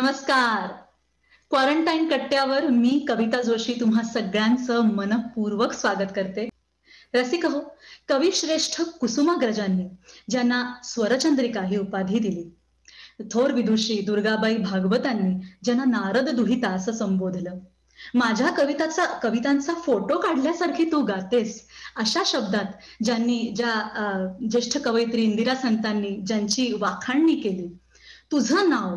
नमस्कार. क्वारंटाईन कट्ट्यावर मी कविता जोशी तुम्हा सगळ्यांचं मनपूर्वक स्वागत करते. रसिक हो, कविश्रेष्ठ कुसुमाग्रजांनी ज्यांना स्वरचंद्रिका ही उपाधी दिली, थोर विदुषी दुर्गाबाई भागवतांनी ज्यांना नारद दुहिता असं संबोधलं, माझ्या कवितांचा फोटो काढल्यासारखी तू गातेस, अशा शब्दात ज्येष्ठ कवयित्री इंदिरा संतांनी ज्यांची वाखाणणी केली, तुझं नाव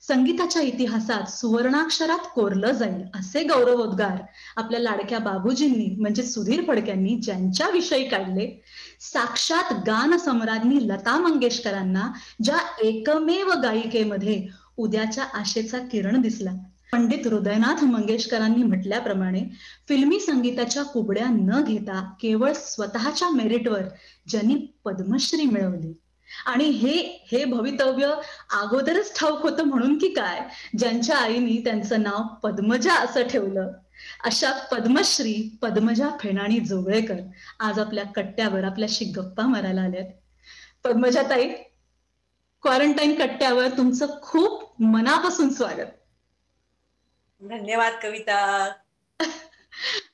संगीताच्या इतिहासात सुवर्णाक्षरात कोरलं जाईल असे गौरवोद्गार आपल्या लाडक्या बाबूजींनी म्हणजे सुधीर फडक्यांनी ज्यांच्याविषयी काढले, साक्षात गान सम्राज्ञी लता मंगेशकरांना ज्या एकमेव गायिकेमध्ये उद्याच्या आशेचा किरण दिसला, पंडित हृदयनाथ मंगेशकरांनी म्हटल्याप्रमाणे फिल्मी संगीताच्या कुबड्या न घेता केवळ स्वतःच्या मेरिटवर ज्यांनी पद्मश्री मिळवली, आणि हे हे भवितव्य अगोदरच ठाऊक होतं म्हणून की काय, ज्यांच्या आईनी त्यांचं नाव पद्मजा असं ठेवलं, अशा पद्मश्री पद्मजा फेणाणी जोगळेकर आज आपल्या कट्ट्यावर आपल्याशी गप्पा मारायला आल्यात. पद्मजाताई, क्वारंटाईन कट्ट्यावर तुमचं खूप मनापासून स्वागत. धन्यवाद कविता.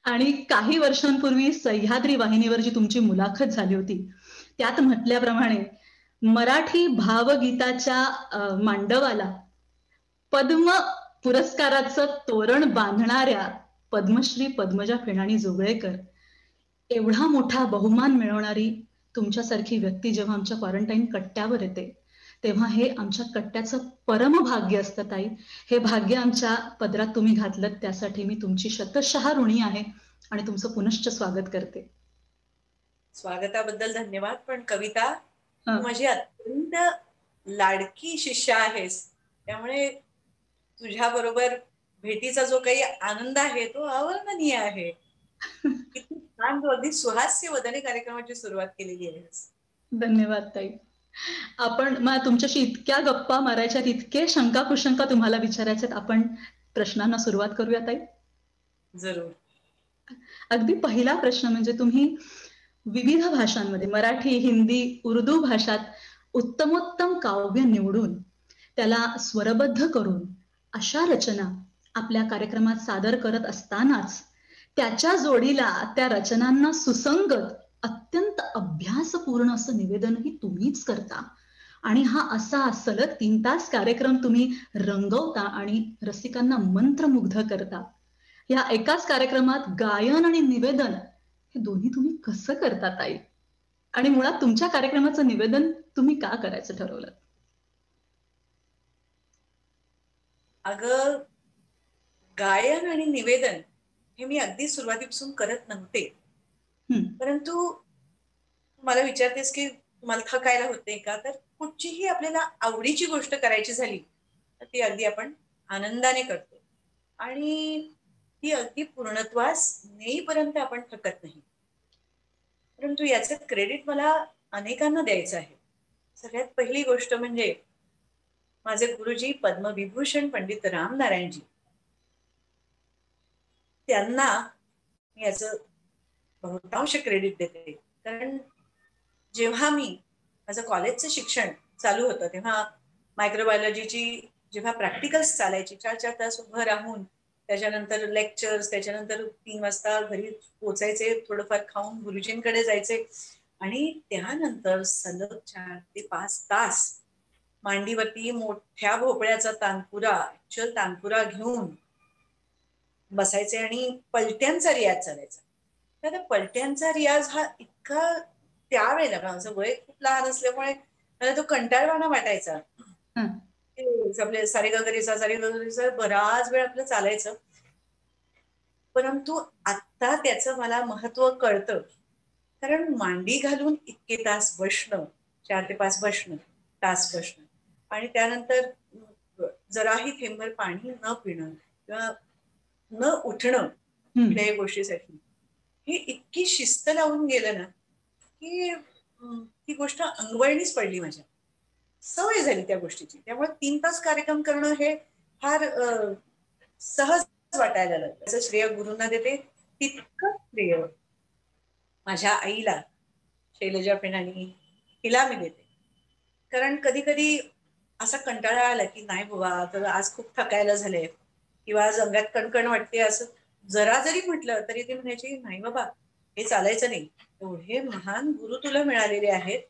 आणि काही वर्षांपूर्वी सह्याद्री वाहिनीवर जी तुमची मुलाखत झाली होती, त्यात म्हटल्याप्रमाणे मराठी भावगीताच्या मांडवाला पद्म पुरस्काराचं तोरण बांधणाऱ्या पद्मश्री पद्मजा फेणाणी जोगळेकर एवढा मोठा बहुमान मिळवणारी तुमच्यासारखी व्यक्ती जेव्हा आमच्या क्वारंटाईन कट्ट्यावर येते, तेव्हा हे आमच्या कट्ट्याचं परम भाग्य असतं ताई. हे भाग्य आमच्या पदरात तुम्ही घातलं, त्यासाठी मी तुमची शतशः ऋणी आहे आणि तुमचं पुनश्च स्वागत करते. स्वागताबद्दल धन्यवाद. पण कविता, तू माझी अत्यंत लाडकी शिष्य आहेस, त्यामुळे तुझ्या बरोबर भेटीचा जो काही आनंद आहे तो अवर्णनीय आहे. किती छान, तू अगदी सुहास्य वदने कार्यक्रमाची सुरुवात केलेली आहेस. धन्यवाद ताई. आपण मग तुमच्याशी इतक्या गप्पा मारायच्यात, इतके शंका कुशंका तुम्हाला विचारायच्यात, आपण प्रश्नांना सुरुवात करूया ताई. जरूर. अगदी पहिला प्रश्न म्हणजे, तुम्ही विविध भाषांमध्ये मराठी, हिंदी, उर्दू भाषात उत्तमोत्तम काव्य निवडून त्याला स्वरबद्ध करून अशा रचना आपल्या कार्यक्रमात सादर करत असतानाच त्याच्या जोडीला त्या रचनांना सुसंगत अत्यंत अभ्यासपूर्ण असं निवेदनही तुम्हीच करता. आणि हा असा सलग 3 तास कार्यक्रम तुम्ही रंगवता आणि रसिकांना मंत्रमुग्ध करता. या एकाच कार्यक्रमात गायन आणि निवेदन हे दोन्ही तुम्ही कसं करता ताई? आणि मुळात तुमच्या कार्यक्रमाचं निवेदन तुम्ही का करायचं ठरवलं? अगं, गायन आणि निवेदन हे मी अगदी सुरुवातीपासून करत नव्हते, परंतु मला विचारतेस की तुम्हाला थकायला होते का, तर कुठचीही आपल्याला आवडीची गोष्ट करायची झाली तर ती अगदी आपण आनंदाने करतो आणि ती अगदी पूर्णत्वास नेईपर्यंत आपण थकत नाही. परंतु याचं क्रेडिट मला अनेकांना द्यायचं आहे. सगळ्यात पहिली गोष्ट म्हणजे माझे गुरुजी पद्मविभूषण पंडित रामनारायणजी, त्यांना मी याचं बहुतांश क्रेडिट देते. कारण जेव्हा माझं कॉलेजचं शिक्षण चालू होतं तेव्हा मायक्रोबायोलॉजीची जेव्हा प्रॅक्टिकल्स चालायची, 4-4 तास उभं राहून, त्याच्यानंतर लेक्चर्स, त्याच्यानंतर 3 वाजता घरी पोचायचे, थोडंफार खाऊन गुरुजींकडे जायचे आणि त्यानंतर सलग 4 ते 5 तास मांडीवरती मोठ्या भोपळ्याचा तानपुरा घेऊन बसायचे आणि पलट्यांचा रियाज चालायचा. तर पलट्यांचा रियाज हा इतका, त्यावेळेला माझं वय खूप लहान असल्यामुळे मला तो कंटाळवाणा वाटायचा. आपले सारेगगरेसा बराच वेळ आपलं चालायचं. परंतु आता त्याचं मला महत्व कळतं, कारण मांडी घालून इतके तास बसणं, 4 ते 5 तास बसणं आणि त्यानंतर जराही थेंबर पाणी न पिणं किंवा न उठणं कुठल्याही गोष्टीसाठी, ही इतकी शिस्त लावून गेलं ना की ती गोष्ट अंगवळणीच पडली, माझ्या सवय झाली त्या गोष्टीची. त्यामुळे 3 तास कार्यक्रम करणं हे फार सहज वाटायला लागलं. त्याचं श्रेय गुरूंना देते, तितकं श्रेय माझ्या आईला, शैलजा फेणाणी, हिला मी देते. कारण कधी कधी असा कंटाळा आला की नाही बाबा तर आज खूप थकायला झाले किंवा आज अंगात कणकण वाटते, असं जरा जरी म्हटलं तरी ती म्हणायची नाही बाबा हे चालायचं नाही, एवढे महान गुरु तुला मिळालेले आहेत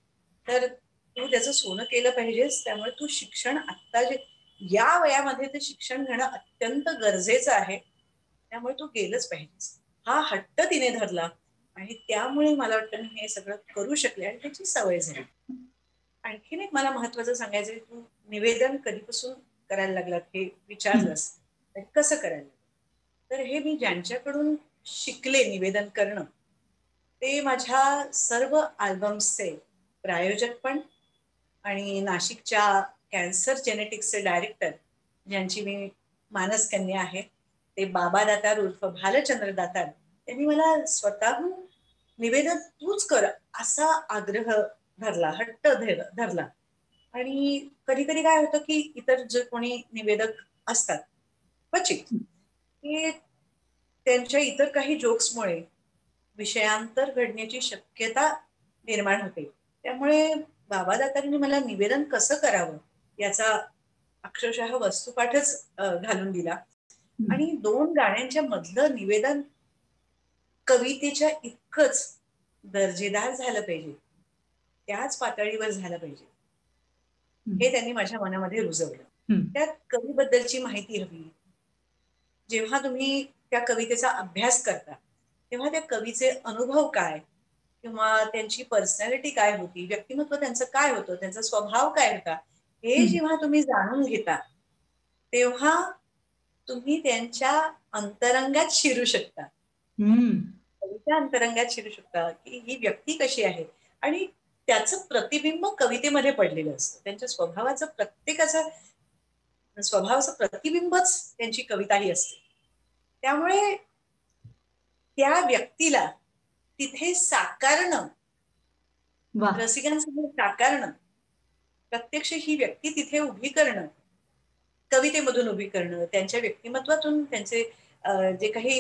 तर तू त्याचं सोनं केलं पाहिजेस. त्यामुळे तू शिक्षण आत्ता जे या वयामध्ये ते शिक्षण घेणं अत्यंत गरजेचं आहे, त्यामुळे तू गेलंच पाहिजेस. हा हट्ट तिने धरला आणि त्यामुळे मला वाटतं मी हे सगळं करू शकले आणि त्याची सवय झाली. आणखीन एक मला महत्वाचं सांगायचं, तू निवेदन कधीपासून करायला लागलात हे हं, विचारलंस, तर कसं करायला लागलं? तर हे मी ज्यांच्याकडून शिकले निवेदन करणं, ते माझ्या सर्व अल्बम्सचे प्रायोजक पण आणि नाशिकच्या कॅन्सर जेनेटिक्सचे डायरेक्टर ज्यांची मी मानस कन्या आहे, ते बाबा दातार उर्फ भालचंद्र दातार, त्यांनी मला स्वतःहून निवेदन तूच कर असा आग्रह धरला, हट्ट धरला. आणि कधी कधी काय होतं की इतर जे कोणी निवेदक असतात क्वचित, ते त्यांच्या इतर काही जोक्समुळे विषयांतर घडण्याची शक्यता निर्माण होते. त्यामुळे बाबा दातारांनी मला निवेदन कसं करावं याचा अक्षरशः वस्तुपाठच घालून दिला. हं. आणि 2 गाण्यांच्या मधलं निवेदन कवितेच्या इतकंच दर्जेदार झालं पाहिजे, त्याच पातळीवर झालं पाहिजे, हं, हे त्यांनी माझ्या मनामध्ये रुजवलं. हं, त्यात कवीबद्दलची माहिती हवी. जेव्हा तुम्ही त्या कवितेचा अभ्यास करता तेव्हा त्या कवीचे अनुभव काय किंवा त्यांची पर्सनॅलिटी काय होती, व्यक्तिमत्व त्यांचं काय होतं, त्यांचा स्वभाव काय होता, हे हं, जेव्हा तुम्ही जाणून घेता तेव्हा तुम्ही त्यांच्या अंतरंगात शिरू शकता, हं. कवीच्या अंतरंगात शिरू शकता की ही व्यक्ती कशी आहे. आणि त्याचं प्रतिबिंब कवितेमध्ये पडलेलं असतं. त्यांच्या स्वभावाचं, प्रत्येकाचं स्वभावाचं प्रतिबिंबच त्यांची कविता ही असते. त्यामुळे त्या व्यक्तीला तिथे साकारणं, वाह! रसिकांसमोर साकारणं, प्रत्यक्ष ही व्यक्ती तिथे उभी करणं, कवितेमधून उभी करणं, त्यांच्या व्यक्तिमत्वातून त्यांचे जे काही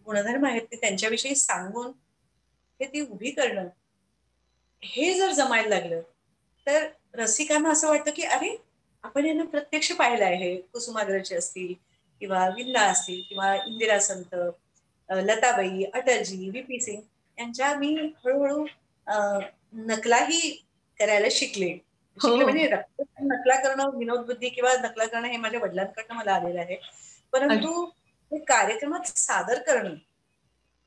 गुणधर्म आहेत ते त्यांच्याविषयी सांगून हे ती उभी करणं, हे जर जमायला लागलं तर रसिकांना असं वाटतं की अरे आपण यांना प्रत्यक्ष पाहिलं आहे. कुसुमाग्रज असतील किंवा विंदा असतील किंवा इंदिरा संत, लताबाई, अटलजी, व्ही पी सिंग यांच्या मी हळूहळू अ, नकलाही करायला शिकले. हो. शिकले म्हणजे रक्त नकला करणं, विनोद बुद्धी किंवा नकला करणं हे माझ्या वडिलांकडनं मला आलेलं आहे. अग परंतु हे कार्यक्रमात सादर करणं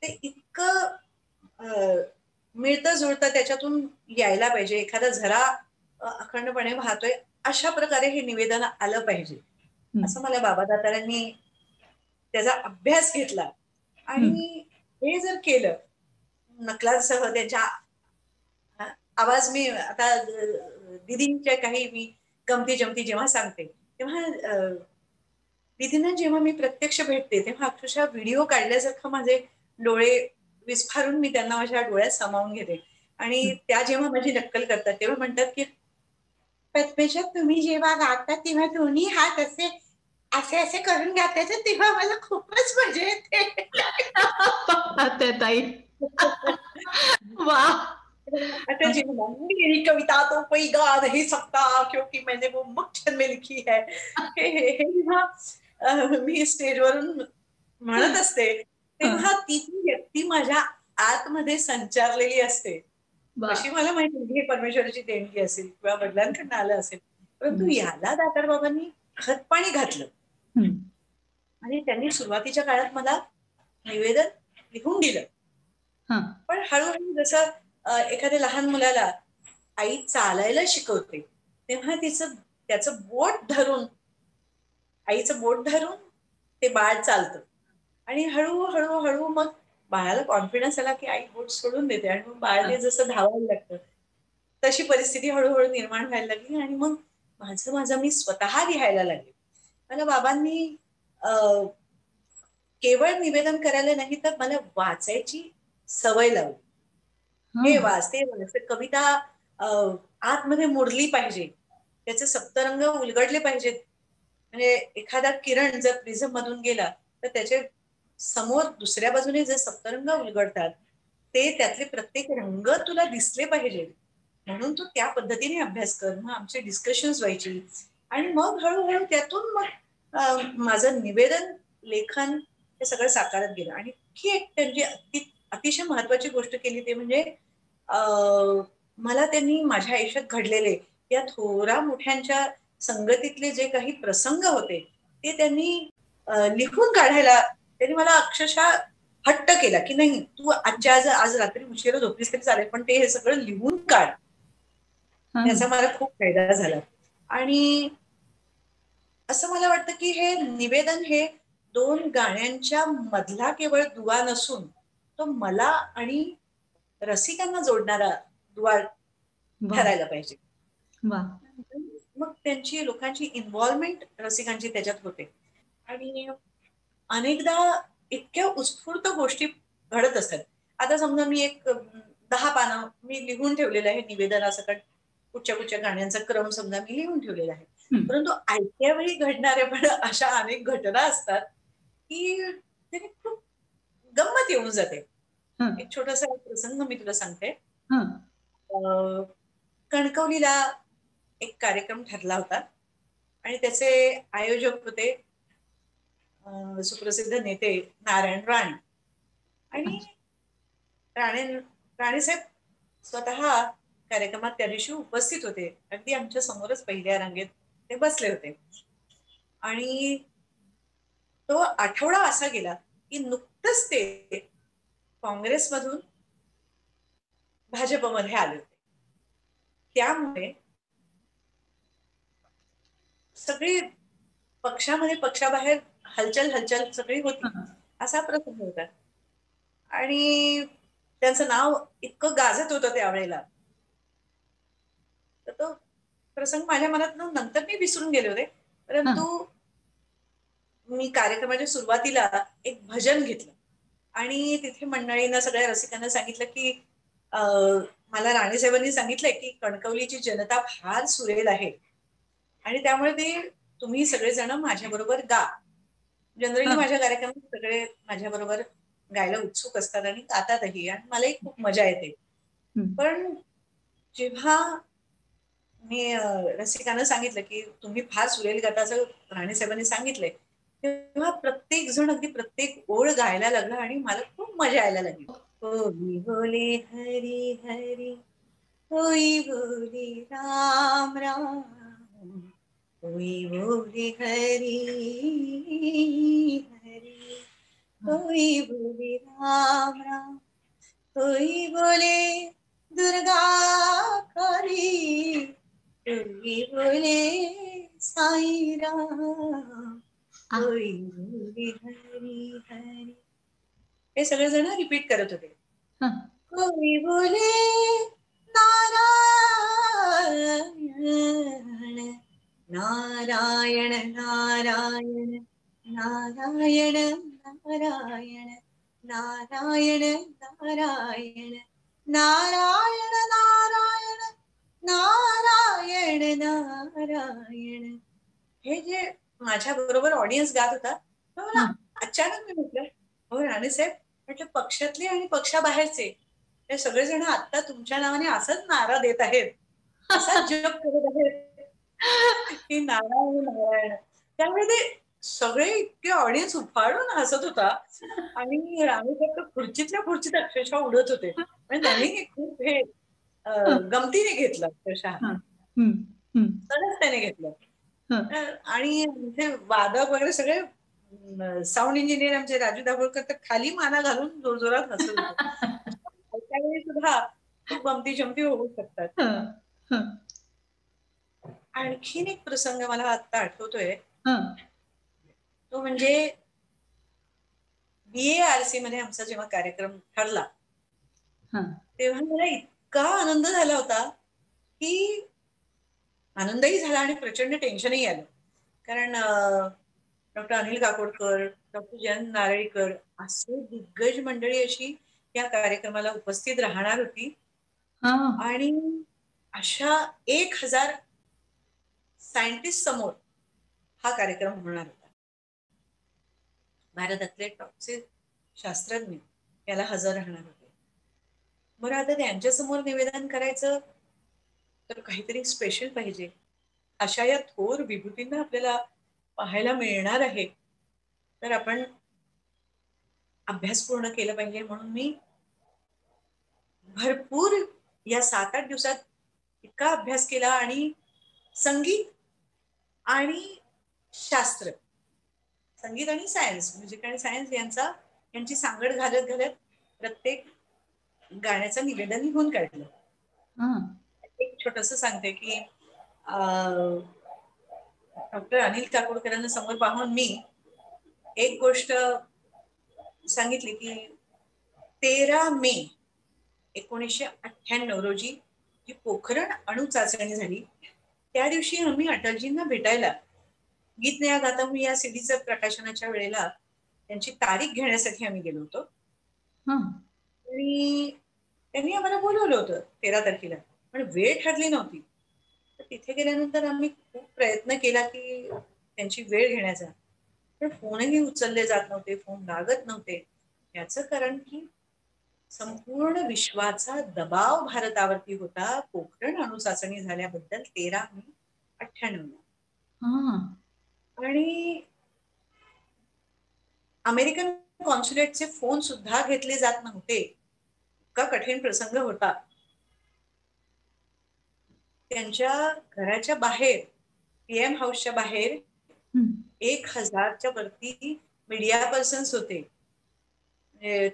ते इतकं मिळतं जुळतं त्याच्यातून यायला पाहिजे. एखादा झरा अखंडपणे वाहतोय अशा प्रकारे हे निवेदन आलं पाहिजे, हं, असं मला बाबा दातारांनी त्याचा अभ्यास घेतला. हं. आणि हे जर केलं नकलांसह त्यांच्या आवाज मी आता दीदींच्या काही मी गमती जमती जेव्हा सांगते तेव्हा दीदींना जेव्हा मी प्रत्यक्ष भेटते तेव्हा अक्षरशः व्हिडिओ काढल्यासारखं माझे डोळे विस्फारून मी त्यांना माझ्या डोळ्यात सामावून घेते. आणि हं. त्या जेव्हा माझी नक्कल करतात तेव्हा म्हणतात की पद्मेशा तुम्ही जेव्हा गाता तेव्हा दोन्ही हात असे असे असे करून गातायचे तेव्हा मला खूपच मजा येते. पाहत आहे ताई. वाह! अच्छा जी, मेरी कविता तो कोई गा नहीं सकता क्योंकि मैंने वो मक्खन में लिखी है. हे जेव्हा मी स्टेजवरून म्हणत असते हं. तेव्हा ती ती व्यक्ती माझ्या आतमध्ये संचारलेली असते. वाह! कशी मला माहिती नाही हे परमेश्वराची देणगी असेल किंवा वडिलांकडनं आलं असेल, परंतु हं, याला दातारबाबांनी खतपाणी घातलं. हं. आणि त्यांनी सुरुवातीच्या काळात मला निवेदन लिहून दिलं. हां. पण हळूहळू जसं एखाद्या लहान मुलाला आई चालायला शिकवते, तेव्हा त्याचं बोट धरून, आईचं बोट धरून ते बाळ चालतं. आणि हळू मग बाळाला कॉन्फिडन्स आला, की आई बोट सोडून देते आणि मग बाळ ते हां. जसं धावायला लागतं, तशी परिस्थिती हळू निर्माण व्हायला लागली आणि मग माझं मी स्वतः लिहायला लागले. मला बाबांनी अ, केवळ निवेदन करायला नाही तर मला वाचायची सवय लावली. हे हां. वाच, ते वाच. कविता अ, आतमध्ये मुरली पाहिजे. त्याचे सप्तरंग उलगडले पाहिजेत. म्हणजे एखादा किरण जर प्रिझम मधून गेला, तर त्याचे समोर दुसऱ्या बाजूने जे सप्तरंग उलगडतात, ते त्यातले प्रत्येक रंग तुला दिसले पाहिजेत. म्हणून तू त्या पद्धतीने अभ्यास कर. मग आमची डिस्कशन्स व्हायची. आणि मग हळूहळू त्यातून मग माझं निवेदन लेखन हे सगळं साकारत गेलं. आणि ही एक त्यांची अतिशय महत्वाची गोष्ट केली ते म्हणजे मला त्यांनी माझ्या आयुष्यात घडलेले या थोरा मोठ्यांच्या संगतीतले जे काही प्रसंग होते ते त्यांनी लिहून काढायला त्यांनी मला अक्षरशः हट्ट केला की नाही तू आज रात्री उशिरा झोपलीस तरी चालेल पण ते हे सगळं लिहून काढ. त्याचा मला खूप फायदा झाला. आणि असं मला वाटतं की हे निवेदन हे 2 गाण्यांच्या मधला केवळ दुवा नसून तो मला आणि रसिकांना जोडणारा दुवा ठरायला पाहिजे. मग त्यांची लोकांची इन्व्हॉल्वमेंट रसिकांची त्याच्यात होते. आणि अनेकदा इतक्या उत्स्फूर्त गोष्टी घडत असतात. आता समजा मी एक 10 पानं मी लिहून ठेवलेलं आहे निवेदनासकट कुठच्या गाण्यांचा क्रम समजा मी लिहून ठेवलेला आहे. परंतु ऐक्या वेळी घडणाऱ्या पण अशा अनेक घटना असतात की त्याने खूप गंमत येऊन जाते. एक छोटासा प्रसंग मी तुला सांगते. कणकवलीला एक कार्यक्रम ठरला होता आणि त्याचे आयोजक होते सुप्रसिद्ध नेते नारायण राणे. आणि राणेसाहेब स्वतः कार्यक्रमात त्या दिवशी उपस्थित होते. अगदी आमच्या समोरच पहिल्या रांगेत ते बसले होते. आणि तो आठवडा असा गेला की नुकतंच ते काँग्रेसमधून भाजपमध्ये आले होते. त्यामुळे सगळी पक्षामध्ये पक्षाबाहेर हलचल सगळी होती. असा प्रसंग होता. आणि त्यांचं नाव इतकं गाजत होतं त्यावेळेला तर तो प्रसंग माझ्या मनात नंतर मी विसरून गेले होते. परंतु मी कार्यक्रमाच्या सुरुवातीला एक भजन घेतलं आणि तिथे मंडळींना सगळ्या रसिकांना सांगितलं की मला राणेसाहेबांनी सांगितलंय की कणकवलीची जनता फार सुरेल आहे आणि त्यामुळे ते तुम्ही सगळेजण माझ्या बरोबर गा. जनरली माझ्या कार्यक्रमात सगळे माझ्या बरोबर गायला उत्सुक असतात आणि गातातही आणि मलाही खूप मजा येते. पण जेव्हा मी रसिकांना सांगितलं की तुम्ही फार सुरेल गाता असं राणेसाहेबांनी सांगितलंय तेव्हा प्रत्येक जण अगदी प्रत्येक ओळ गायला लागला आणि मला खूप मजा यायला लागली. होई बोले हरी हरी होई बोले राम राम होई बोले हरी हरी होई बोले राम राम होई बोले दुर्गा करी होई बोले साई राम होई बोले हरी हरी. हे सगळेजण रिपीट करत होते. होई बोले नारायण नारायण नारायण नारायण नारायण नारायण नारायण नारायण नारायण नारायण नारायण. हे जे माझ्या बरोबर ऑडियन्स गात होता मला अचानक मी म्हटलं हो राणेसाहेब म्हटलं पक्षातले आणि पक्षाबाहेरचे हे सगळेजण आता तुमच्या नावाने असंच नारा देत आहेत असाच जप करत आहेत की नारायण नारायण. त्यामुळे ते सगळे इतके ऑडियन्स उफाळून हसत होता आणि राणेसाहेब तर खुर्चीत अक्षरशः उडत होते आणि त्यांनी खूप हे गमतीने घेतलं अक्षरशः तरच त्याने घेतलं. आणि ते वादक वगैरे सगळे साऊंड इंजिनियर आमचे राजू दाभोळकर तर खाली माना घालून जोरजोरात हसत होते. त्यावेळी सुद्धा खूप गमती जमती होऊ शकतात. आणखीन एक प्रसंग मला आता आठवतोय तो म्हणजे BARC मध्ये आमचा जेव्हा कार्यक्रम ठरला तेव्हा मला इतका आनंद झाला होता की आनंदही झाला आणि प्रचंड टेन्शनही आलं. कारण डॉक्टर अनिल काकोडकर डॉक्टर जयंत नारळीकर असे दिग्गज मंडळी अशी या कार्यक्रमाला उपस्थित राहणार होती आणि अशा 1000 सायंटिस्ट समोर हा कार्यक्रम होणार होता. भारतातले टॉपचे शास्त्रज्ञ याला हजर राहणार होते. बरं आता त्यांच्या समोर निवेदन करायचं तर काहीतरी स्पेशल पाहिजे. अशा या थोर विभूतींना आपल्याला पाहायला मिळणार आहे, तर आपण अभ्यास पूर्ण केला पाहिजे. म्हणून मी भरपूर या 7-8 दिवसात इतका अभ्यास केला आणि संगीत आणि शास्त्र, संगीत आणि सायन्स, म्युझिक आणि सायन्स यांची सांगड घालत घालत प्रत्येक गाण्याचं निवेदन लिहून काढलं. हा. एक छोटस सांगते की डॉक्टर अनिल काकोडकरांना समोर पाहून मी एक गोष्ट सांगितली की 13 मे 1998 रोजी जी पोखरण अणु चाचणी झाली, त्या दिवशी आम्ही अटलजींना भेटायला गीत नया गाता हूं या सीडीचं प्रकाशनाच्या वेळेला त्यांची तारीख घेण्यासाठी आम्ही गेलो होतो. हा. आणि त्यांनी आम्हाला बोलवलं होतं 13 तारखेला, पण वेळ ठरली नव्हती. तर तिथे गेल्यानंतर आम्ही खूप प्रयत्न केला की त्यांची वेळ घेण्याचा, पण फोनही उचलले जात नव्हते, फोन लागत नव्हते. याचं कारण की संपूर्ण विश्वाचा दबाव भारतावरती होता पोखरण अणुचाचणी झाल्याबद्दल 13 मे 98 हा. आणि अमेरिकन कॉन्सुलेटचे फोन सुद्धा घेतले जात नव्हते. इतका कठीण प्रसंग होता. त्यांच्या घराच्या बाहेर, पीएम हाऊसच्या बाहेर 1000च्या वरती मीडिया पर्सन्स होते,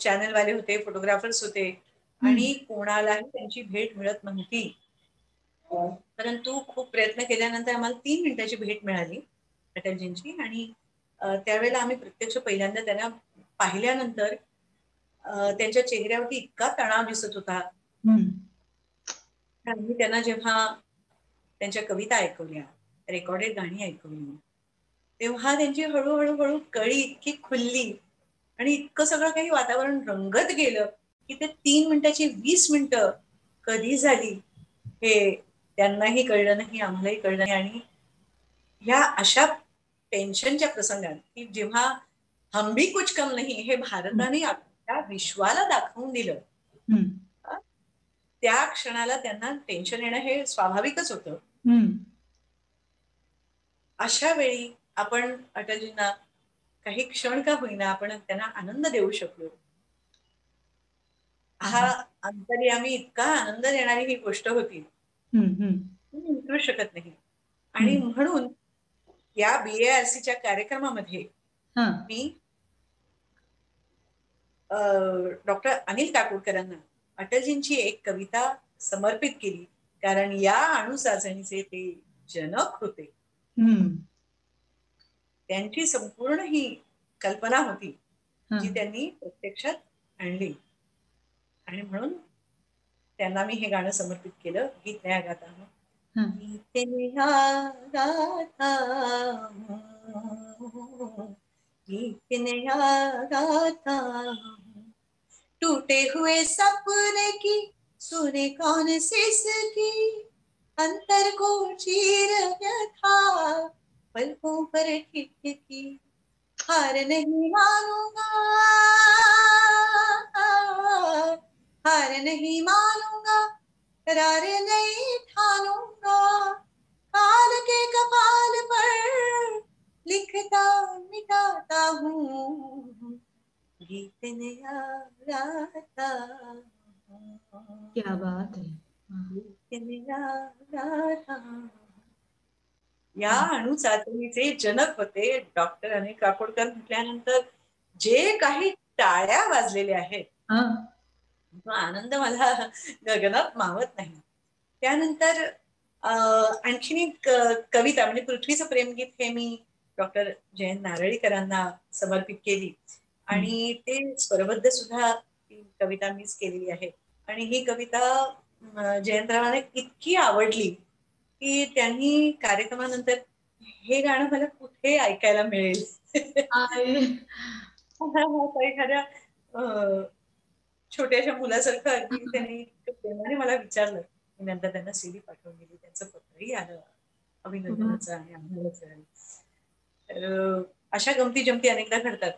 चॅनलवाले होते, फोटोग्राफर्स होते आणि कोणालाही त्यांची भेट मिळत नव्हती. परंतु खूप प्रयत्न केल्यानंतर आम्हाला 3 मिनिटाची भेट मिळाली अटलजींची. आणि त्यावेळेला आम्ही प्रत्यक्ष पहिल्यांदा त्यांना पाहिल्यानंतर त्यांच्या चेहऱ्यावरती इतका तणाव दिसत होता. आम्ही त्यांना जेव्हा त्यांच्या कविता ऐकवल्या, रेकॉर्डेड गाणी ऐकवली, तेव्हा त्यांची हळूहळू कळी इतकी खुलली आणि इतकं सगळं काही वातावरण रंगत गेलं की ते 3 मिनिटाची 20 मिनिटं कधी झाली हे त्यांनाही कळलं नाही, आम्हालाही कळलं नाही. आणि ह्या अशा टेन्शनच्या प्रसंगात की जेव्हा हम भी कुछ कम नहीं हे भारताने त्या विश्वाला दाखवून दिलं, त्या क्षणाला त्यांना टेन्शन येणं हे स्वाभाविकच होतं. अशा वेळी आपण अटलजींना काही क्षण का होईना आपण त्यांना आनंद देऊ शकलो. हा अंतर्यामी इतका आनंद देणारी ही गोष्ट होती, विसरू शकत नाही. आणि म्हणून या BARCच्या कार्यक्रमामध्ये मी डॉक्टर अनिल काकोडकरांना अटलजींची एक कविता समर्पित केली, कारण या अणुचाचणीचे ते जनक होते. त्यांची संपूर्ण ही कल्पना होती जी त्यांनी प्रत्यक्षात आणली. आणि म्हणून त्यांना मी हे गाणं समर्पित केलं, गीत नया गाता हूं. गीत नया गाता हूं, गीत नया गाता हूं, टूटे हुए सपने की सुने कौन सिसकी, अंतर को चीर व्यथा पलकों पर ठिठकी, हार नहीं मानूंगा, हार नहीं मानूंगा, करार नहीं ठानूंगा, काल के कपाल पर लिखता मिटाता हूँ, गीत नया गाता हूँ. क्या बात है. गीत नया गाता. या अणुचाचणीचे जनक होते डॉक्टर अनिल काकोडकर म्हटल्यानंतर जे काही टाळ्या वाजलेल्या आहेत, तो आनंद मला गगनात मावत नाही. त्यानंतर आणखीन एक कविता म्हणजे पृथ्वीचं प्रेमगीत हे मी डॉक्टर जयंत नारळीकरांना समर्पित केली आणि ते स्वरबद्ध सुद्धा कविता मीच केलेली आहे. आणि ही कविता जयंतरावांना इतकी आवडली की त्यांनी कार्यक्रमानंतर हे गाणं मला कुठे ऐकायला मिळेल एखाद्या छोट्याशा मुलासारखं अगदी त्यांनी प्रेमाने मला विचारलं. नंतर त्यांना CD पाठवून दिली, त्यांचं पत्रही आलं अभिनंदनाचं आणि आभाराचं. तर अशा गमती जमती अनेकदा घडतात.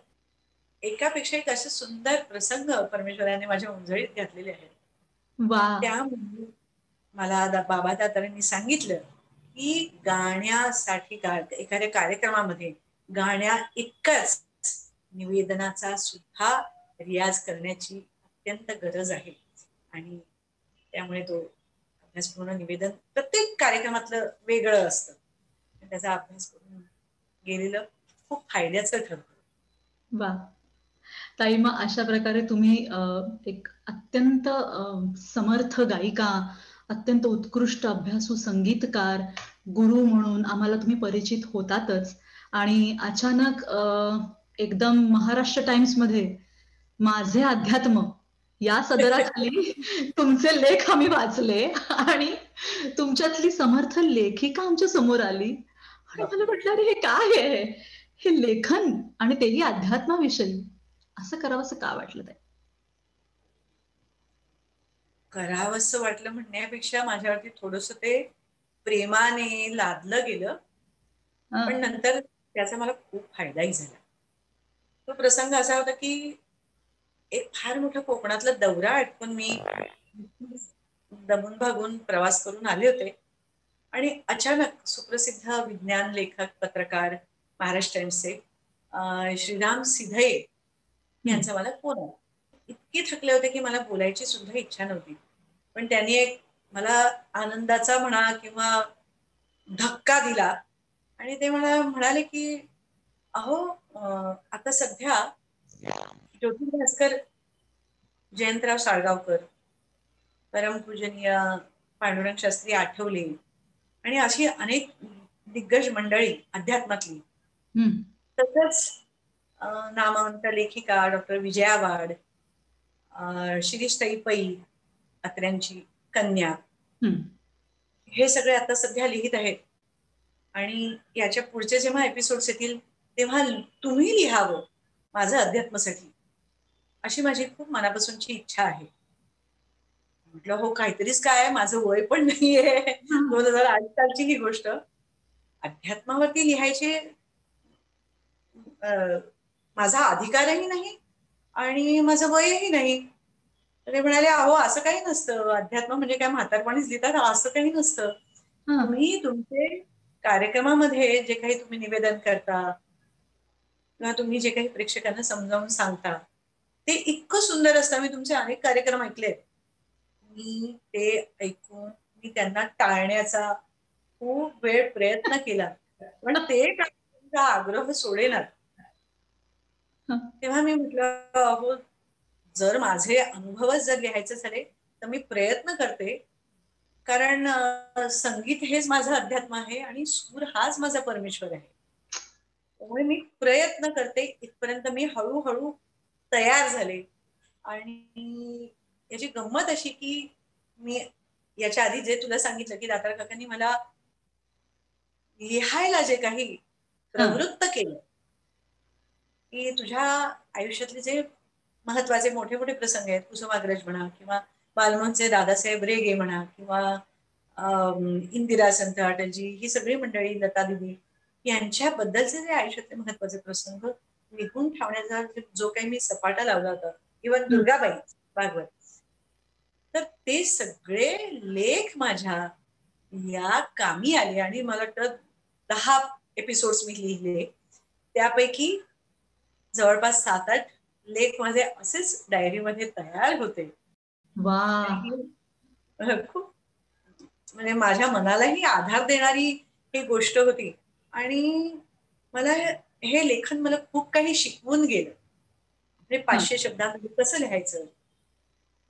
एकापेक्षा एक असे सुंदर प्रसंग परमेश्वराने माझ्या उंजळीत घातलेले आहेत. त्यामुळे मला बाबा दातारांनी सांगितलं की गाण्यासाठी एखाद्या कार्यक्रमामध्ये गाण्या इतकंच निवेदनाचा सुद्धा रियाज करण्याची अत्यंत गरज आहे. आणि त्यामुळे तो अभ्यासपूर्ण निवेदन प्रत्येक कार्यक्रमातलं वेगळं असतं. त्याचा अभ्यास करून गेलेलं खूप फायद्याचं ठरतं. वा ताई, मग अशा प्रकारे तुम्ही एक अत्यंत समर्थ गायिका, अत्यंत उत्कृष्ट अभ्यासू संगीतकार, गुरु म्हणून आम्हाला तुम्ही परिचित होतातच. आणि अचानक एकदम महाराष्ट्र टाइम्स मध्ये माझे अध्यात्म या सदराखाली तुमचे लेख आम्ही वाचले आणि तुमच्यातली समर्थ लेखिका आमच्या समोर आली आणि मला म्हटलं, अरे हे काय आहे, हे लेखन आणि तेही अध्यात्माविषयी असं करावंसं का वाटलं ताई? करावंसं वाटलं म्हणण्यापेक्षा माझ्यावरती थोडस ते प्रेमाने लादलं गेलं, पण हं, नंतर त्याचा मला खूप फायदाही झाला. तो प्रसंग असा होता की एक फार मोठा कोकणातला दौरा आटपून मी दमून भागून प्रवास करून आले होते आणि अचानक सुप्रसिद्ध विज्ञान लेखक पत्रकार महाराष्ट्र टाइम्सचे श्रीराम सिधये हं. यांचा मला फोन आला. इतके थकले होते की मला बोलायची सुद्धा इच्छा नव्हती, पण त्यांनी एक मला आनंदाचा म्हणा किंवा धक्का दिला आणि ते मला म्हणाले की अहो, आता सध्या ज्योती भास्कर, जयंतराव साळगावकर, परमपूजनीय पांडुरंग शास्त्री आठवले आणि अशी अनेक दिग्गज मंडळी अध्यात्मातली, हं, तसंच नामवंत लेखिका डॉक्टर विजया वाड, शिरीषताई पै, अत्र्यांची कन्या, हं. हे सगळे आता सध्या लिहित आहेत. आणि याच्या पुढचे जेव्हा एपिसोड्स येतील तेव्हा तुम्ही लिहावं माझं अध्यात्मासाठी, अशी माझी खूप मनापासूनची इच्छा आहे. म्हटलं हो, काहीतरीच काय, माझं वय पण नाहीये, हां. 2008 सालची ही गोष्ट. अध्यात्मावरती लिहायचे माझा अधिकारही नाही आणि माझं वयही नाही. तर ते म्हणाले, अहो असं काही नसतं, अध्यात्म म्हणजे काय म्हातारपणीच लिहितात असं काही नसतं. हां. तुम्ही तुमचे कार्यक्रमामध्ये जे काही तुम्ही निवेदन करता किंवा तुम्ही जे काही प्रेक्षकांना समजावून सांगता ते इतकं सुंदर असतं. मी तुमचे अनेक कार्यक्रम ऐकलेत. मी ते ऐकून मी त्यांना टाळण्याचा खूप वेळ प्रयत्न केला, पण ते टाळण्याचा आग्रह सोडेनात. हां. तेव्हा मी म्हटलं, अहो, जर माझे अनुभवच जर लिहायचे झाले तर मी प्रयत्न करते, कारण संगीत हेच माझं अध्यात्म आहे आणि सूर हाच माझा परमेश्वर आहे. त्यामुळे मी प्रयत्न करते. इथपर्यंत मी हळूहळू तयार झाले. आणि याची गंमत अशी की मी याच्या आधी जे तुला सांगितलं की दातार काकांनी मला लिहायला जे काही हां. प्रवृत्त केलं, की तुझ्या आयुष्यातले जे महत्वाचे मोठे मोठे प्रसंग आहेत, कुसुमाग्रज म्हणा किंवा बालमोहनचे दादासाहेब रेगे म्हणा किंवा इंदिरा संत अटलजी, ही सगळी मंडळी, लता दिदी, यांच्याबद्दलचे जे आयुष्यातले महत्वाचे प्रसंग लिहून ठेवण्याचा जो काही मी सपाटा लावला होता, इव्हन हं. दुर्गाबाई भागवत, तर ते सगळे लेख माझ्या या कामी आले आणि मला वाटतं 10 एपिसोड्स मी लिहिले. त्यापैकी जवळपास 7-8 लेख माझे असेच डायरीमध्ये तयार होते. आणि वाह! ही खूप म्हणजे माझ्या मनालाही आधार देणारी ही गोष्ट होती. आणि मला हे लेखन मला खूप काही शिकवून गेलं. म्हणजे हां. 500 शब्दांमध्ये कसं लिहायचं,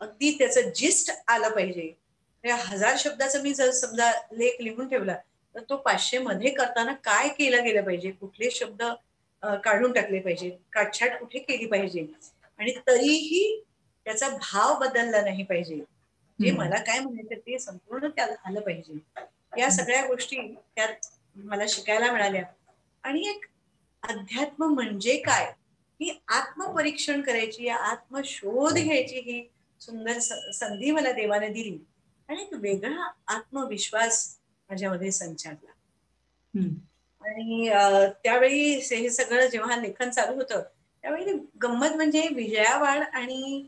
अगदी त्याचं जिस्ट आलं पाहिजे. म्हणजे 1000 शब्दाचा मी जर समजा लेख लिहून ठेवला तर तो 500 मध्ये करताना काय केलं गेलं पाहिजे, कुठले शब्द काढून टाकले पाहिजे, काटछाट कुठे केली पाहिजे, आणि तरीही त्याचा भाव बदलला नाही पाहिजे. जे हं. मला काय म्हणायचं ते संपूर्ण त्यात आलं पाहिजे. या हं. सगळ्या गोष्टी त्यात मला शिकायला मिळाल्या. आणि एक अध्यात्म म्हणजे काय, ही आत्मपरीक्षण करायची, आत्मशोध घ्यायची ही सुंदर संधी मला देवाने दिली आणि एक वेगळा आत्मविश्वास माझ्यामध्ये संचारला. हं. आणि त्यावेळी हे सगळं जेव्हा लेखन चालू होतं त्यावेळी गंमत म्हणजे विजया वाड आणि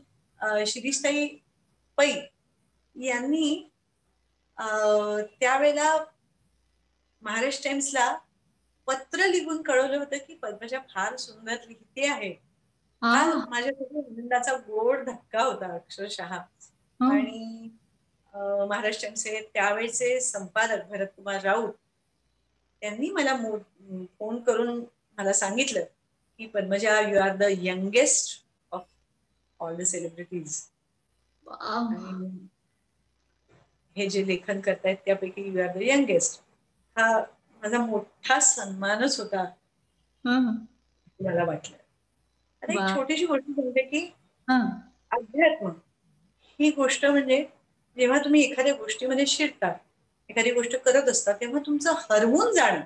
शिरीषताई पै यांनी त्यावेळेला महाराष्ट्र टाइम्सला पत्र लिहून कळवलं होतं की पद्मजा फार सुंदर लिहिते आहे. हा आ माझ्यासाठी आनंदाचा गोड धक्का होता अक्षरशः. हं. आणि महाराष्ट्र टाइम्सचे त्यावेळेचे संपादक भरतकुमार राऊत त्यांनी मला फोन करून मला सांगितलं की Padmaja, you are the youngest of all the celebrities. Wow! आणि हे जे लेखन करतायत त्यापैकी यू आर द यंगेस्ट. हा माझा मोठा सन्मानच होता हं. मला वाटलं. आता एक वाह! छोटीशी गोष्ट सांगते की हां. अध्यात्म ही गोष्ट म्हणजे जेव्हा तुम्ही एखाद्या गोष्टीमध्ये शिरता, एखादी गोष्ट करत असता, तेव्हा तुमचं हरवून जाणं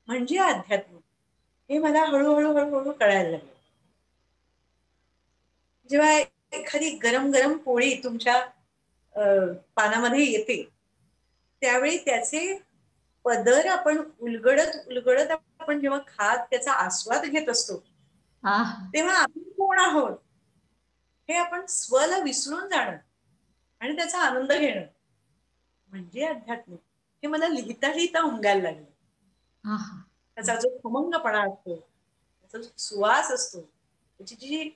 म्हणजे अध्यात्म, हे मला हळूहळू हळूहळू कळायला लागलं. जेव्हा एखादी गरम गरम पोळी तुमच्या पानामध्ये येते, त्यावेळी त्याचे पदर आपण उलगडत उलगडत आपण जेव्हा खात त्याचा आस्वाद घेत असतो, आह! तेव्हा आपण कोण आहोत हे आपण स्वला विसरून जाणं आणि त्याचा आनंद घेणं म्हणजे अध्यात्म, हे मला लिहिता लिहिता उमगायला लागलं. आहा! त्याचा जो खमंगपणा असतो, त्याचा जो सुवास असतो, त्याची जी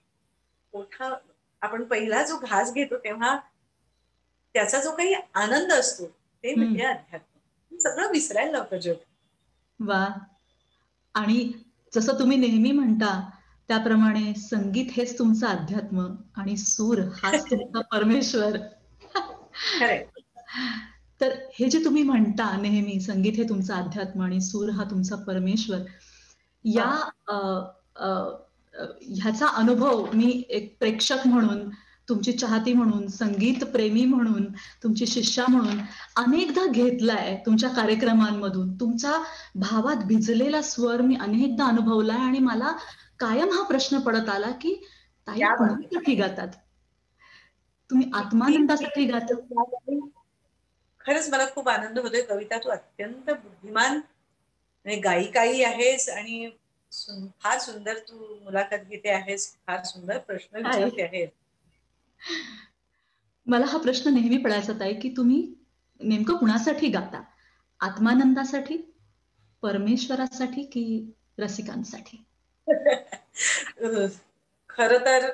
मोठा आपण पहिला जो घास घेतो तेव्हा त्याचा जो काही आनंद असतो ते हं. म्हणजे अध्यात्म. सगळं विसरायला लावतं जग. वाह! आणि जसं तुम्ही नेहमी म्हणता, त्याप्रमाणे संगीत हेच तुमचं अध्यात्म आणि सूर हाच तुमचा परमेश्वर. खरंय. तर हे जे तुम्ही म्हणता नेहमी, संगीत हे तुमचं अध्यात्म आणि सूर हा तुमचा परमेश्वर. या हा. अ, अ, ह्याचा अनुभव मी एक प्रेक्षक म्हणून, तुमची चाहती म्हणून, संगीत प्रेमी म्हणून, तुमची शिष्या म्हणून अनेकदा घेतलाय तुमच्या कार्यक्रमांमधून. तुमचा भावात भिजलेला स्वर मी अनेकदा अनुभवलाय आणि मला कायम हा प्रश्न पडत आला, की ताई क्या बात आहे. कुणासाठी गातात? तुम्ही किती आत्मानंदासाठी गाता? खरंच मला खूप आनंद होतोय. कविता, तू अत्यंत बुद्धिमान म्हणजे गायिकाही आहेस आणि फार सुंदर तू मुलाखत घेते आहेस. फार सुंदर प्रश्न काय? विचारते आहेस. मला हा प्रश्न नेहमी पडायचा ताई, की तुम्ही नेमकं कुणासाठी गाता? आत्मानंदासाठी, परमेश्वरासाठी की रसिकांसाठी? खरं तर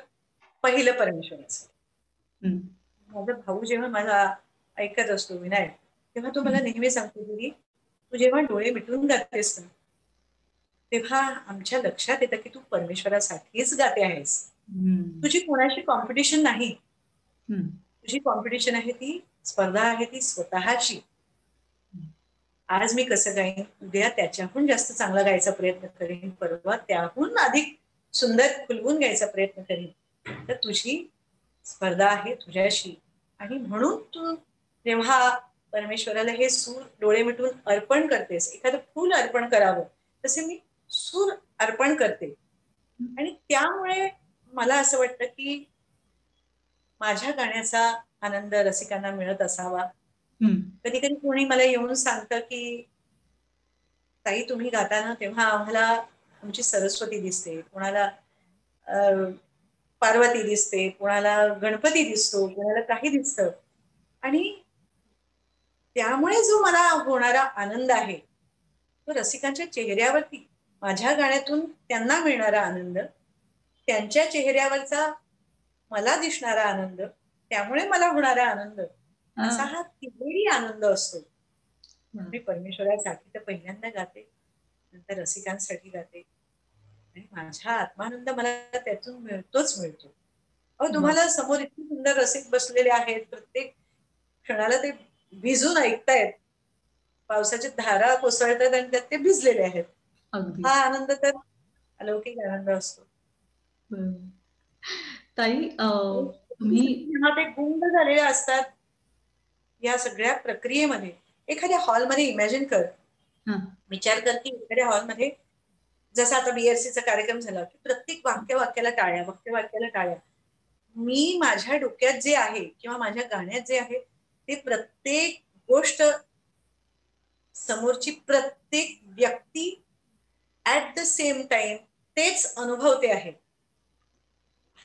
पहिलं परमेश्वराचं. हं, माझा भाऊ जेव्हा मला ऐकत असतो विनायक, तेव्हा तो हं, मला नेहमी सांगतो, "दीदी, तू जेव्हा डोळे मिटून गातेस ना, तेव्हा आमच्या लक्षात येतं की तू परमेश्वरासाठीच गाते आहेस. हं, तुझी कोणाशी कॉम्पिटिशन नाही. हं, तुझी कॉम्पिटिशन आहे ती स्पर्धा आहे ती स्वतःची. आज मी कसं गाईन, उद्या त्याच्याहून जास्त चांगला गायचा प्रयत्न करेन, परवा त्याहून अधिक सुंदर खुलवून गायचा प्रयत्न करेन. तर तुझी स्पर्धा आहे तुझ्याशी आणि म्हणून तू जेव्हा परमेश्वराला हे सूर डोळे मिटून अर्पण करतेस, एखादं फूल अर्पण करावं तसे मी सूर अर्पण करते. आणि त्यामुळे मला असं वाटतं की माझ्या गाण्याचा आनंद रसिकांना मिळत असावा. हं. कधी कधी कोणी मला येऊन सांगतं की ताई, तुम्ही गाताना तेव्हा आम्हाला आमची सरस्वती दिसते, कोणाला अ, पार्वती दिसते, कोणाला गणपती दिसतो, कोणाला काही दिसतं. आणि त्यामुळे जो मला होणारा आनंद आहे तो रसिकांच्या चेहऱ्यावरती, माझ्या गाण्यातून त्यांना मिळणारा आनंद, त्यांच्या चेहऱ्यावरचा मला दिसणारा आनंद, त्यामुळे मला होणारा आनंद, असा हां. हा तिहेरी आनंद असतो. वाह! मी परमेश्वरासाठी तर पहिल्यांदा गाते, नंतर रसिकांसाठी गाते आणि माझा आत्मानंद मला त्यातून मिळतोच मिळतो. अहो, वाह! तुम्हाला समोर इतकी सुंदर रसिक बसलेले आहेत, प्रत्येक क्षणाला ते भिजून ऐकतायत, पावसाच्या धारा कोसळतात आणि त्यात ते भिजलेले आहेत. हा अगदीच. आनंद तर अलौकिक आनंद असतो. बरोबर. ताई तुम्ही जेव्हा ते गुंग झालेले असतात या सगळ्या प्रक्रियेमध्ये, एखाद्या हॉलमध्ये इमॅजिन कर, हां. विचार कर की एखाद्या हॉलमध्ये जसा आता बीआरसीचा कार्यक्रम झाला की प्रत्येक वाक्याला टाळ्या, वाक्याला टाळ्या. मी माझ्या डोक्यात जे आहे किंवा माझ्या गाण्यात जे आहे ते प्रत्येक गोष्ट, समोरची प्रत्येक व्यक्ती ऍट द सेम टाइम तेच अनुभवते आहे.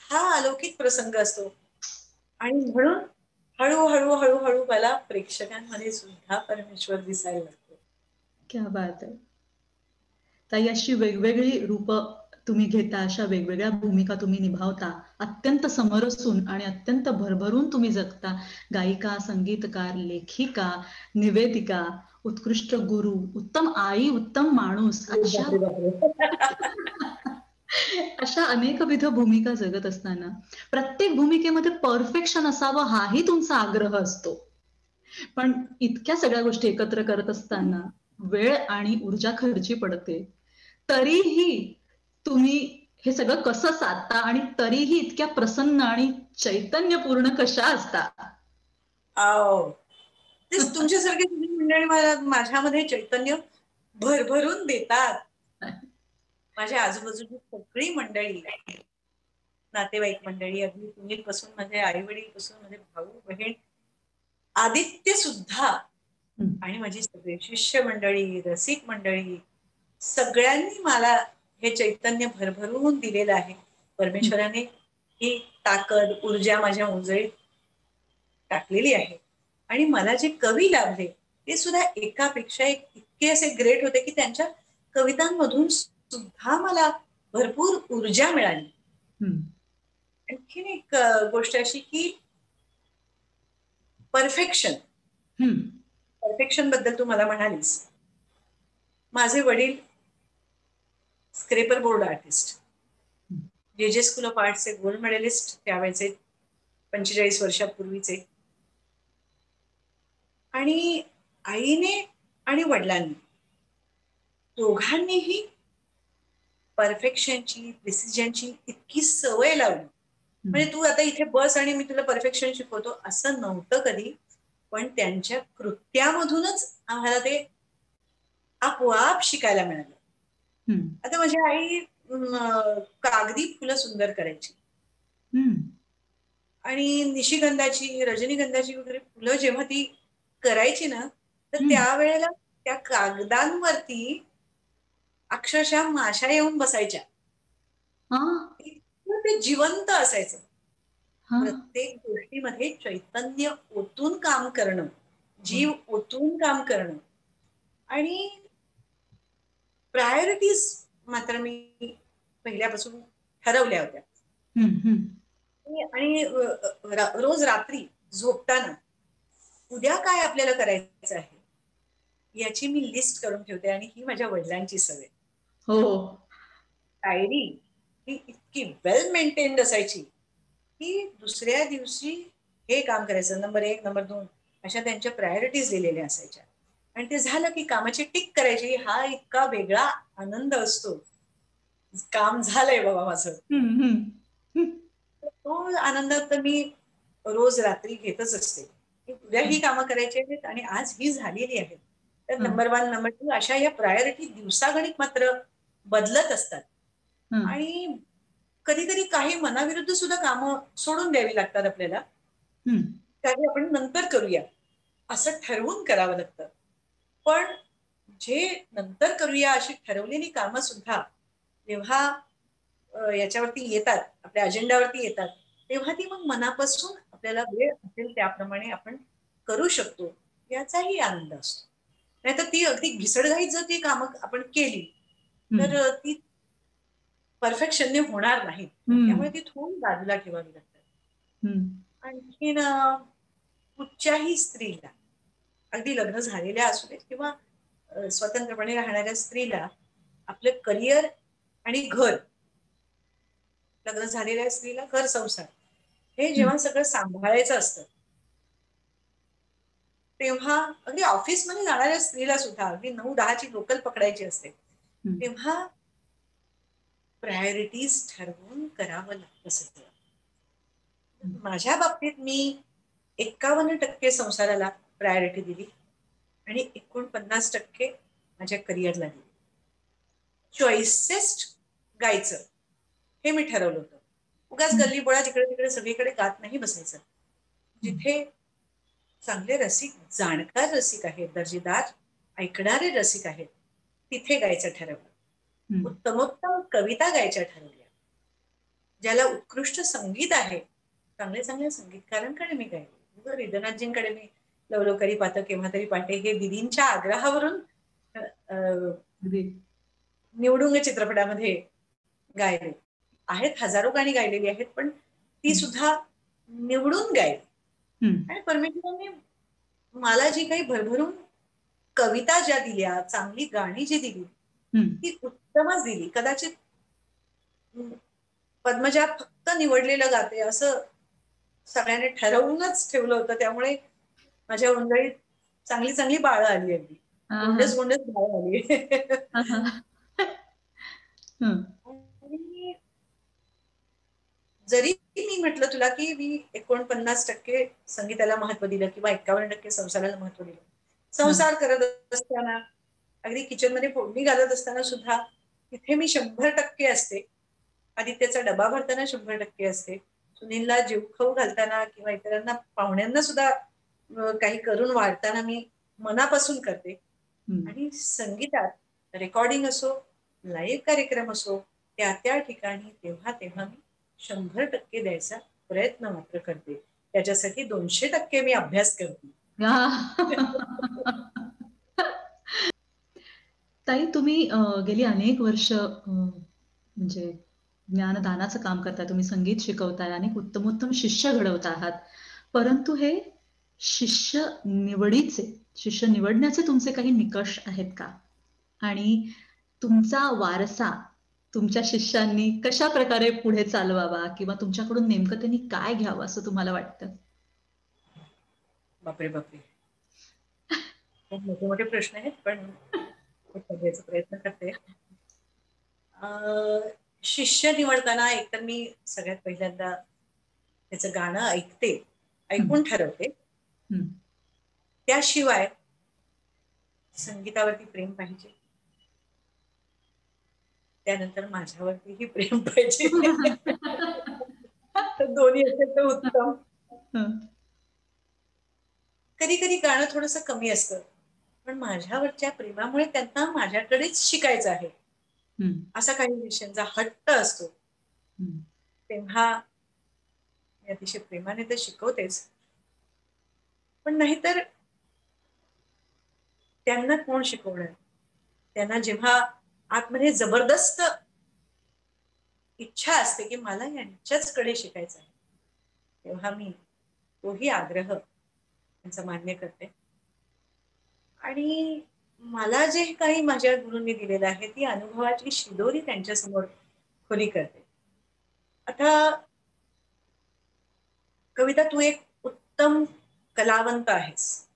हा अलौकिक प्रसंग असतो आणि म्हणून हळूहळू हळूहळू मला प्रेक्षकांमध्ये सुद्धा परमेश्वर दिसायला लागतो. क्या बात आहे. ताई, अशी वेगवेगळी रूप तुम्ही घेता, अशा वेगवेगळ्या भूमिका तुम्ही निभावता, अत्यंत समरसून आणि अत्यंत भरभरून तुम्ही जगता. गायिका, संगीतकार, लेखिका, निवेदिका, उत्कृष्ट गुरु, उत्तम आई, उत्तम माणूस, अशा बापरे बापरे. अशा अनेकविध भूमिका जगत असताना प्रत्येक भूमिकेमध्ये परफेक्शन असावं हाही तुमचा आग्रह असतो. पण इतक्या सगळ्या गोष्टी एकत्र करत असताना वेळ आणि ऊर्जा खर्ची पडते. तरीही तुम्ही हे सगळं कसं साधता आणि तरीही इतक्या प्रसन्न आणि चैतन्यपूर्ण कशा असता? आव. तेच तुमच्यासारखे तुम्ही मंडळी मला माझ्यामध्ये चैतन्य भरभरून देतात. माझ्या आजूबाजूची सगळी मंडळी, नातेवाईक मंडळी, अगदी तुम्ही पासून माझे आई वडील पासून माझे भाऊ बहीण, आदित्य सुद्धा, आणि माझी सगळी शिष्य मंडळी, रसिक मंडळी, सगळ्यांनी मला हे चैतन्य भरभरून दिलेलं आहे. परमेश्वराने ही ताकद, ऊर्जा माझ्या उजळीत टाकलेली आहे. आणि मला जे कवी लाभले ते सुद्धा एकापेक्षा एक इतके असे ग्रेट होते की त्यांच्या कवितांमधून सुद्धा मला भरपूर ऊर्जा मिळाली. आणखीन एक गोष्ट अशी की परफेक्शन परफेक्शन बद्दल तू मला म्हणालीस. माझे वडील स्क्रेपर बोर्ड आर्टिस्ट, जे जे स्कूल ऑफ आर्टचे गोल्ड मेडलिस्ट त्यावेळेचे, 45 वर्षापूर्वीचे. आणि आईने आणि वडिलांनी दोघांनीही परफेक्शनची, प्रिसिजनची इतकी सवय लावली. म्हणजे तू आता इथे बस आणि मी तुला परफेक्शन शिकवतो असं नव्हतं कधी, पण त्यांच्या कृत्यामधूनच आम्हाला ते आपोआप शिकायला मिळालं. आता माझी आई कागदी फुलं सुंदर करायची आणि निशिगंधाची, रजनीगंधाची वगैरे फुलं जेव्हा ती करायची ना, तर त्यावेळेला त्या कागदांवरती अक्षरशः माशा येऊन बसायच्या. ते जिवंत असायचं. प्रत्येक गोष्टीमध्ये चैतन्य ओतून काम करणं, जीव ओतून काम करणं. आणि प्रायोरिटीज मात्र मी पहिल्यापासून ठरवल्या होत्या. आणि रोज रात्री झोपताना उद्या काय आपल्याला करायचं आहे याची मी लिस्ट करून ठेवते. आणि ही माझ्या वडिलांची सवय. डायरी ही इतकी वेल मेंटेन्ड असायची की दुसऱ्या दिवशी हे काम करायचं, नंबर 1, नंबर 2 अशा त्यांच्या प्रायोरिटीज दिलेल्या असायच्या. आणि ते झालं की कामाची टिक करायची. हा इतका वेगळा आनंद असतो, काम झालंय बाबा माझं. तो आनंद तर मी रोज रात्री घेतच असते. उद्या ही कामं करायची आहेत आणि आज ही झालेली आहेत. तर नंबर 1, नंबर 2 अशा या प्रायोरिटी दिवसागणिक मात्र बदलत असतात. आणि कधी कधी काही मनाविरुद्ध सुद्धा कामं सोडून द्यावी लागतात आपल्याला. काही आपण नंतर करूया असं ठरवून करावं लागतं. पण जे नंतर करूया अशी ठरवलेली कामं सुद्धा जेव्हा याच्यावरती येतात, आपल्या अजेंडावरती येतात, तेव्हा ती मग मनापासून आपल्याला वेळ असेल त्याप्रमाणे आपण करू शकतो याचाही आनंद असतो. नाहीतर ती अगदी घिसडघाईत जर ती कामं आपण केली तर ती परफेक्शनने होणार नाही. त्यामुळे ती थोडी बाजूला ठेवावी लागतात. आणखीन कुठच्याही स्त्रीला, अगदी लग्न झालेल्या असू देत किंवा स्वतंत्रपणे राहणाऱ्या स्त्रीला, आपलं करिअर आणि घर, लग्न झालेल्या स्त्रीला घर संसार हे जेव्हा सगळं सांभाळायचं असतं तेव्हा, अगदी ऑफिसमध्ये जाणाऱ्या स्त्रीला सुद्धा अगदी 9-10ची लोकल पकडायची असते, तेव्हा प्रायोरिटीज ठरवून करावं लागतं सगळं. माझ्या बाबतीत मी 51% संसाराला प्रायोरिटी दिली आणि 49% माझ्या करिअरला दिली. चॉईसेस्ट गायचं हे मी ठरवलं होतं. उगाच गल्ली बोळा तिकडे तिकडे सगळीकडे गात नाही बसायचं. जिथे चांगले रसिक, जाणकार रसिक आहेत, दर्जेदार ऐकणारे रसिक आहेत, तिथे गायचं ठरवलं. उत्तमोत्तम कविता गायच्या ठरवल्या. ज्याला उत्कृष्ट संगीत आहे, चांगले चांगले संगीतकारांकडे मी गायले. रिदनाथजींकडे मी लवलवकरी पाहतं केव्हा तरी पाटे हे दिदींच्या आग्रहावरून निवडुंग चित्रपटामध्ये गायले आहेत. हजारो गाणी गायलेली आहेत, पण ती सुद्धा निवडून गायली. आणि परमेश्वरांनी मला जी काही भरभरून कविता ज्या दिल्या, चांगली गाणी जी दिली, ती उत्तमच दिली. कदाचित पद्मजा फक्त निवडलेलं गाते असं सगळ्यांनी ठरवूनच ठेवलं होतं. त्यामुळे माझ्या उंदळीत चांगली चांगली बाळं आली. अगदी गोंडस गोंडस बाळं आली. जरी मी म्हटलं तुला की मी 49% संगीताला महत्व दिलं किंवा 51% संसाराला महत्व दिलं. संसार करत असताना, अगदी किचन मध्ये फोडणी घालत असताना सुद्धा तिथे मी 100% असते. आदित्यचा डबा भरताना 100% असते. सुनीलला जीव खाऊ घालताना किंवा इतरांना पाहुण्यांना सुद्धा काही करून वाढताना मी मनापासून करते. आणि संगीतात रेकॉर्डिंग असो, लाईव्ह कार्यक्रम असो, त्या त्या ठिकाणी तेव्हा तेव्हा मी 100% द्यायचा प्रयत्न मात्र करते. त्याच्यासाठी 200% मी अभ्यास करते. ताई, तुम्ही गेली अनेक वर्ष म्हणजे ज्ञानदानाचं काम करताय, तुम्ही संगीत शिकवताय, अनेक उत्तमोत्तम शिष्य घडवत आहात. परंतु हे शिष्य निवडण्याचे तुमचे काही निकष आहेत का? आणि तुमचा वारसा तुमच्या शिष्यांनी कशा प्रकारे पुढे चालवावा किंवा तुमच्याकडून नेमकं त्यांनी काय घ्यावं असं तुम्हाला वाटतं? बापरे बापरे, खूप मोठे मोठे प्रश्न आहेत, पण करण्याचा प्रयत्न करते. शिष्य निवडताना एकतर मी सगळ्यात पहिल्यांदा त्याचं गाणं ऐकते, ऐकून ठरवते. त्याशिवाय संगीतावरती प्रेम पाहिजे, त्यानंतर माझ्यावरतीही प्रेम पाहिजे. दोन्ही असेल तर उत्तम. कधी कधी गाणं थोडंसं कमी असतं, पण माझ्यावरच्या प्रेमामुळे त्यांना माझ्याकडेच शिकायचं आहे असा काही विषयांचा हट्ट असतो. तेव्हा मी अतिशय प्रेमाने तर शिकवतेच, पण नाहीतर त्यांना कोण शिकवणार? त्यांना जेव्हा आतमध्ये जबरदस्त इच्छा असते की मला यांच्याचकडे शिकायचं आहे, तेव्हा मी तोही आग्रह त्यांचा मान्य करते. आणि मला जे काही माझ्या गुरूंनी दिलेलं आहे ती अनुभवाची शिदोरी त्यांच्यासमोर खुली करते. आता कविता, तू एक उत्तम कलावंत आहेस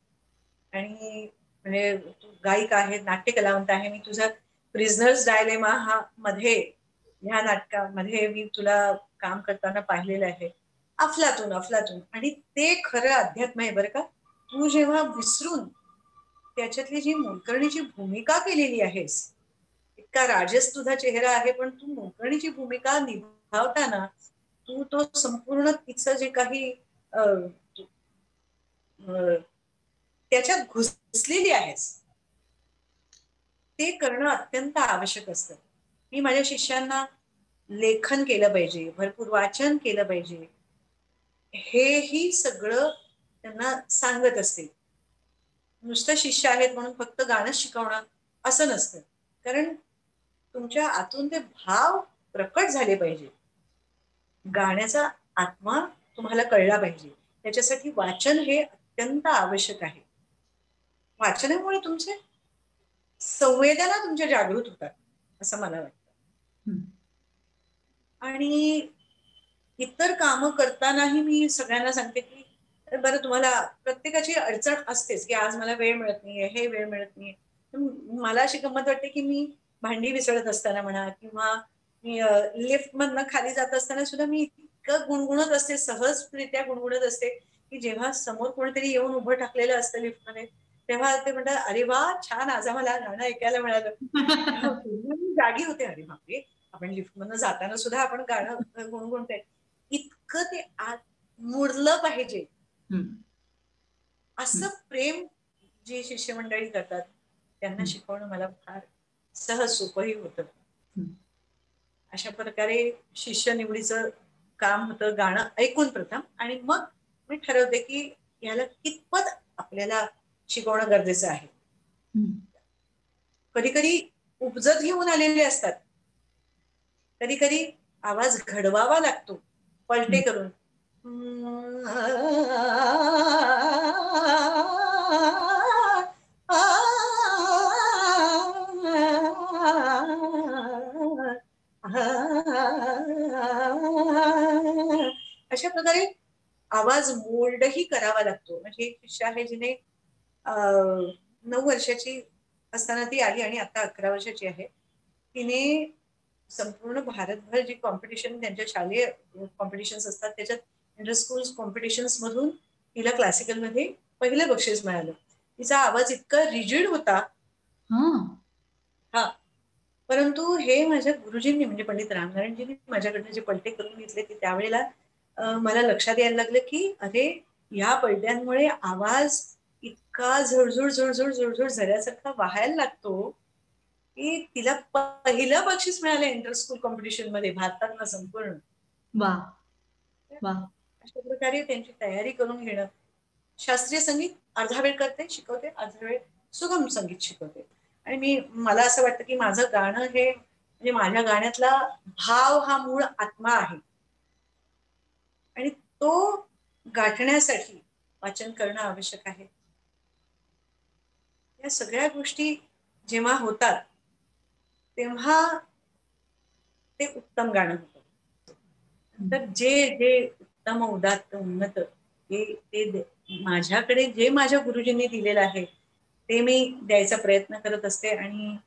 आणि म्हणजे तू गायिका आहे, नाट्य कलावंत आहे. मी तुझा प्रिझनर्स डायलेमा ह्या नाटकामध्ये मी तुला काम करताना पाहिलेलं आहे. अफलातून अफलातून, आणि ते खरं अध्यात्म आहे बरं का. तू जेव्हा विसरून त्याच्यातली जी मोलकर्णीची भूमिका केलेली आहेस, इतका राजस तुझा चेहरा आहे, पण तू मोलकर्णीची भूमिका निभावताना तू तो संपूर्ण तिचं जे काही त्याच्यात घुसलेली आहेस, ते करणं अत्यंत आवश्यक असतं. मी माझ्या शिष्यांना लेखन केलं पाहिजे, भरपूर वाचन केलं पाहिजे, हेही सगळं त्यांना सांगत असते. नुसतं शिष्य आहेत म्हणून फक्त गाणं शिकवणं असं नसतं, कारण तुमच्या आतून ते भाव प्रकट झाले पाहिजे. गाण्याचा आत्मा तुम्हाला कळला पाहिजे. त्याच्यासाठी वाचन हे अत्यंत आवश्यक आहे. वाचनामुळे तुमचे संवेदना तुमच्या जागृत होतात असं मला वाटतं. आणि इतर कामं करतानाही मी सगळ्यांना सांगते की बरं, तुम्हाला प्रत्येकाची अडचण असतेच की आज मला वेळ मिळत नाहीये, हे वेळ मिळत नाहीये. मला अशी गंमत वाटते की मी भांडी विसळत असताना म्हणा किंवा मी लिफ्ट मधनं खाली जात असताना सुद्धा मी इतकं गुणगुणत असते, सहजरित्या गुणगुणत असते की जेव्हा समोर कोणीतरी येऊन उभं टाकलेलं असतं लिफ्टमध्ये, तेव्हा ते म्हणतात, अरे वा, छान, आज आम्हाला गाणं ऐकायला मिळालं. मी जागी होते, अरे बापरे, आपण लिफ्ट मधनं जाताना सुद्धा आपण गाणं गुणगुणतोय. इतकं ते आत मुरलं पाहिजे असं प्रेम जी शिष्यमंडळी करतात त्यांना शिकवणं मला फार सहज सोपंही होतं. अशा प्रकारे शिष्य निवडीचं काम होतं गाणं ऐकून प्रथम, आणि मग मी ठरवते की याला कितपत आपल्याला शिकवणं गरजेचं आहे. कधी कधी उपजत घेऊन आलेले असतात, कधी कधी आवाज घडवावा लागतो पलटे करून. अशा प्रकारे आवाज मोल्डही करावा लागतो. म्हणजे एक शिष्य आहे जिने 9 वर्षाची असताना ती आली आणि आता 11 वर्षाची आहे. तिने संपूर्ण भारतभर जी कॉम्पिटिशन, त्यांच्या शालेय कॉम्पिटिशन्स असतात त्याच्यात, इंटर स्कूल कॉम्पिटिशन्स मधून तिला क्लासिकलमध्ये पहिलं बक्षीस मिळालं. तिचा आवाज इतका रिजिड होता. हा, परंतु हे माझ्या गुरुजींनी म्हणजे पंडित रामनारायणजींनी माझ्याकडनं जे पलटे करून घेतले की त्यावेळेला मला लक्षात यायला लागलं की अरे, या पलट्यांमुळे आवाज इतका झुळझुळ झुळझुळ झुळझुळ झऱ्यासारखा वाहायला लागतो की तिला पहिलं बक्षीस मिळालं इंटर स्कूल कॉम्पिटिशन मध्ये भारतातलं संपूर्ण. वा वा. अशा प्रकारे त्यांची तयारी करून घेणं. शास्त्रीय संगीत अर्धा वेळ करते, शिकवते, अर्धा वेळ सुगम संगीत शिकवते. आणि मला असं वाटतं की माझं गाणं हे म्हणजे माझ्या गाण्यातला भाव हा मूळ आत्मा आहे आणि तो गाठण्यासाठी वाचन करणं आवश्यक आहे. या सगळ्या गोष्टी जेव्हा होतात तेव्हा ते उत्तम गाणं होतं. तर जे जे उत्तम उदात्त उन्नत ते माझ्याकडे जे माझ्या गुरुजींनी दिलेलं आहे ते मी द्यायचा प्रयत्न करत असते. आणि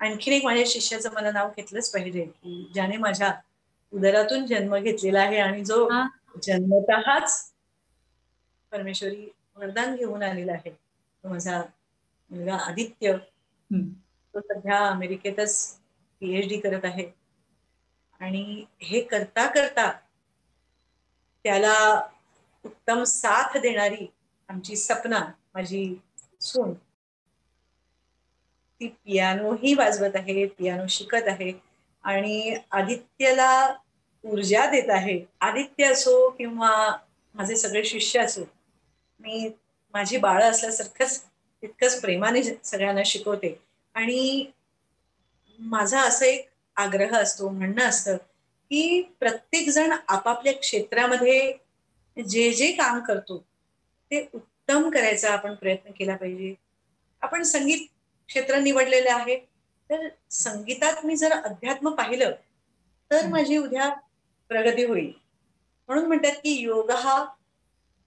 आणखीन एक माझ्या शिष्याचं मला नाव घेतलंच पाहिजे की ज्याने माझ्या उदरातून जन्म घेतलेला आहे आणि जो जन्मतःच परमेश्वरी वरदान घेऊन आलेला आहे, तो माझा मुलगा आदित्य. तो सध्या अमेरिकेतच PhD करत आहे. आणि हे करता करता त्याला उत्तम साथ देणारी आमची सपना, माझी सून, ती पियानोही वाजवत आहे, पियानो शिकत आहे आणि आदित्यला ऊर्जा देत आहे. आदित्य असो किंवा माझे सगळे शिष्य असो, मी माझी बाळं असल्यासारखंच तितकंच प्रेमाने सगळ्यांना शिकवते. आणि माझा असं एक आग्रह असतो, म्हणणं असतं की प्रत्येक जण आपापल्या क्षेत्रामध्ये जे जे काम करतो ते उत्तम करायचा आपण प्रयत्न केला पाहिजे. आपण संगीत क्षेत्र निवडलेलं आहे, तर संगीतात मी जर अध्यात्म पाहिलं तर माझी उद्या प्रगती होईल. म्हणून म्हणतात की योग हा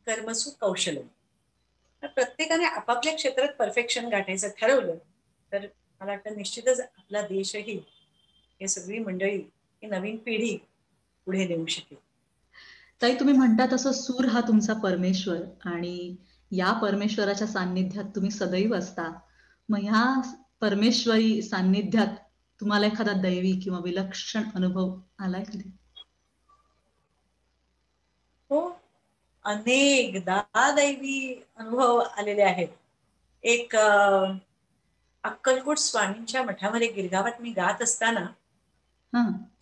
कर्मसु कौशल्य. तर प्रत्येकाने आपापल्या क्षेत्रात परफेक्शन गाठायचं ठरवलं तर मला वाटतं निश्चितच आपला देशही, हे सगळी मंडळी, ही नवीन पिढी पुढे नेऊ शकेल. ताई, तुम्ही म्हणता तसं सूर हा तुमचा परमेश्वर आणि या परमेश्वराच्या सान्निध्यात तुम्ही सदैव असता. मग ह्या परमेश्वरी सान्निध्यात तुम्हाला एखादा दैवी किंवा विलक्षण अनुभव आलाय कधी? हो, अनेकदा दैवी अनुभव आलेले आहेत. एक अक्कलकोट स्वामींच्या मठामध्ये गिरगावात मी गात असताना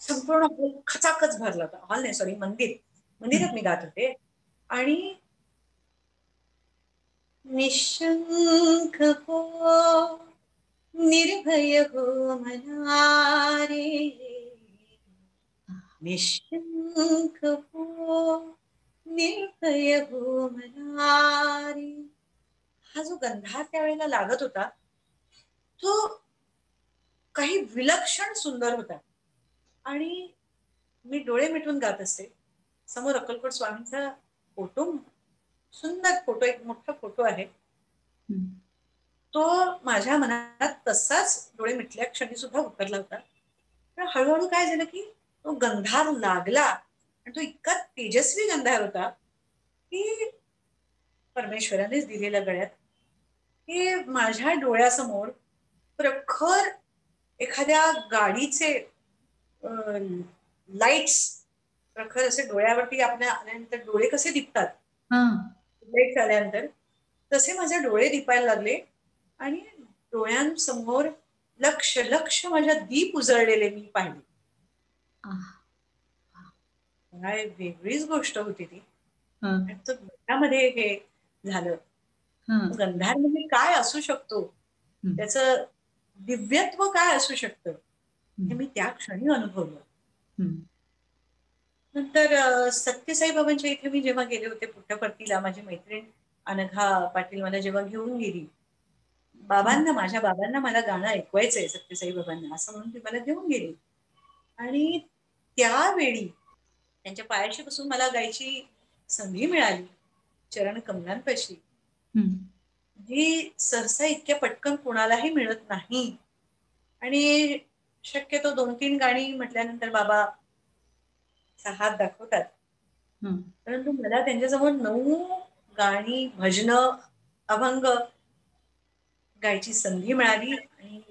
संपूर्ण हॉल खचाखच भरला होता. हॉल नाही, सॉरी, मंदिरात मी गात होते. आणि निशंक हो, निर्भय हो मना रे, निशंक हो, निर्भय हो मना रे. हा जो गंधार त्यावेळेला लागत होता तो काही विलक्षण सुंदर होता. आणि मी डोळे मिटून गात असते. समोर अक्कलकोट स्वामींचा फोटो, सुंदर फोटो, एक मोठा फोटो आहे. तो माझ्या मनात तसाच डोळे मिटल्या क्षणी सुद्धा उतरला होता. तर हळूहळू काय झालं की तो गंधार लागला आणि तो इतका तेजस्वी गंधार होता की परमेश्वरानेच दिलेला गळ्यात, की माझ्या डोळ्यासमोर प्रखर एखाद्या गाडीचे लाईट्स प्रखर असे डोळ्यावरती आपल्या आल्यानंतर डोळे कसे दिपतात, लाईट्स आल्यानंतर तसे माझे डोळे दिपायला लागले. आणि डोळ्यांसमोर लक्ष लक्ष माझ्या दीप उजळलेले मी पाहिले. काय वेगळीच गोष्ट होती ती. त्यामध्ये हे झालं. गंधार म्हणजे काय असू शकतो त्याचं दिव्यत्व काय असू शकतं हे मी त्या क्षणी अनुभवलं. नंतर सत्यसाई बाबांच्या इथे मी जेव्हा गेले होते पुट्टपर्तीला, माझी मैत्रीण अनघा पाटील मला जेव्हा घेऊन गेली, माझ्या बाबांना मला गाणं ऐकवायचंय सत्यसाई बाबांना असं म्हणून ती मला घेऊन गेली. आणि त्यावेळी त्यांच्या पायाशी बसून मला गायची संधी मिळाली चरण कमलांपाशी, जी सहसा इतक्या पटकन कोणालाही मिळत नाही. आणि शक्यतो 2-3 गाणी म्हटल्यानंतर बाबा हात दाखवतात, परंतु मला त्यांच्याजवळ 9 गाणी, भजनं, अभंग गायची संधी मिळाली. आणि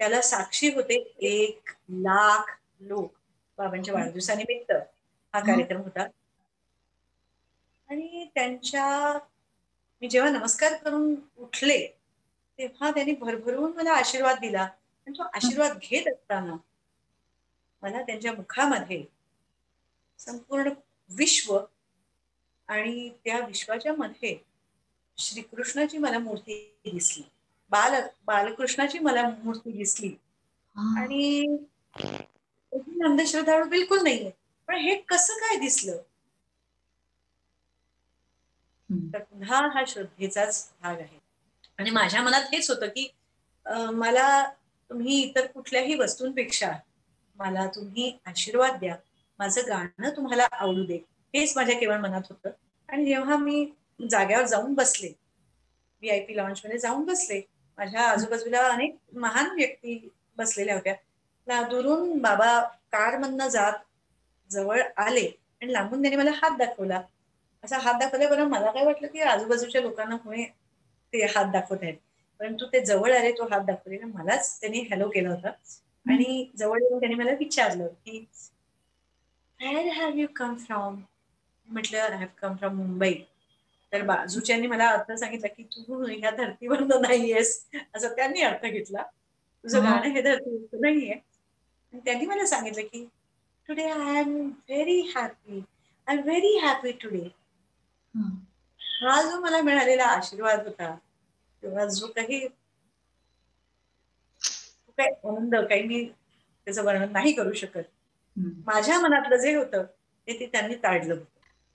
त्याला साक्षी होते 1,00,000 लोक. बाबांच्या वाढदिवसानिमित्त हा कार्यक्रम होता. आणि मी जेव्हा नमस्कार करून उठले तेव्हा त्यांनी भरभरून मला आशीर्वाद दिला. आणि तो आशीर्वाद घेत असताना मला त्यांच्या मुखामध्ये संपूर्ण विश्व आणि त्या विश्वाच्या मध्ये श्रीकृष्णाची मला मूर्ती दिसली, बालकृष्णाची मला मूर्ती दिसली. आणि अंधश्रद्धाळू बिलकुल नाहीये, पण हे कसं काय दिसलं? तर पुन्हा हा श्रद्धेचाच भाग आहे. आणि माझ्या मनात हेच होतं की मला तुम्ही इतर कुठल्याही वस्तूंपेक्षा मला तुम्ही आशीर्वाद द्या, माझं गाणं तुम्हाला आवडू दे, हेच माझ्या केवळ मनात होतं. आणि जेव्हा मी जाग्यावर जाऊन बसले, VIP लॉन्च मध्ये जाऊन बसले, माझ्या आजूबाजूला अनेक महान व्यक्ती बसलेल्या होत्या. दुरून बाबा कारमधनं जात जवळ आले आणि लांबून त्यांनी मला हात दाखवला. असा हात दाखवल्याबरोबर मला काय वाटलं की आजूबाजूच्या लोकांना कोणी ते हात दाखवत आहेत, परंतु ते जवळ आले, तो हात दाखवलेला मलाच त्यांनी हॅलो केला होता. आणि जवळ येऊन त्यांनी मला विचारलं की where have you come from? म्हटलं I have come from Mumbai. तर बाजूच्यांनी मला अर्थ सांगितला की तू ह्या धर्तीवर नाहीयेस, असं त्यांनी अर्थ घेतला. तुझं गाणं हे धर्तीवर नाहीये. आणि त्यांनी मला सांगितलं की today I am very happy, I am very happy today. हा जो मला मिळालेला आशीर्वाद होता, तेव्हा जो काही आनंद, काही मी त्याचं वर्णन नाही करू शकत. माझ्या मनातलं जे होतं ते त्यांनी ताडलं होतं.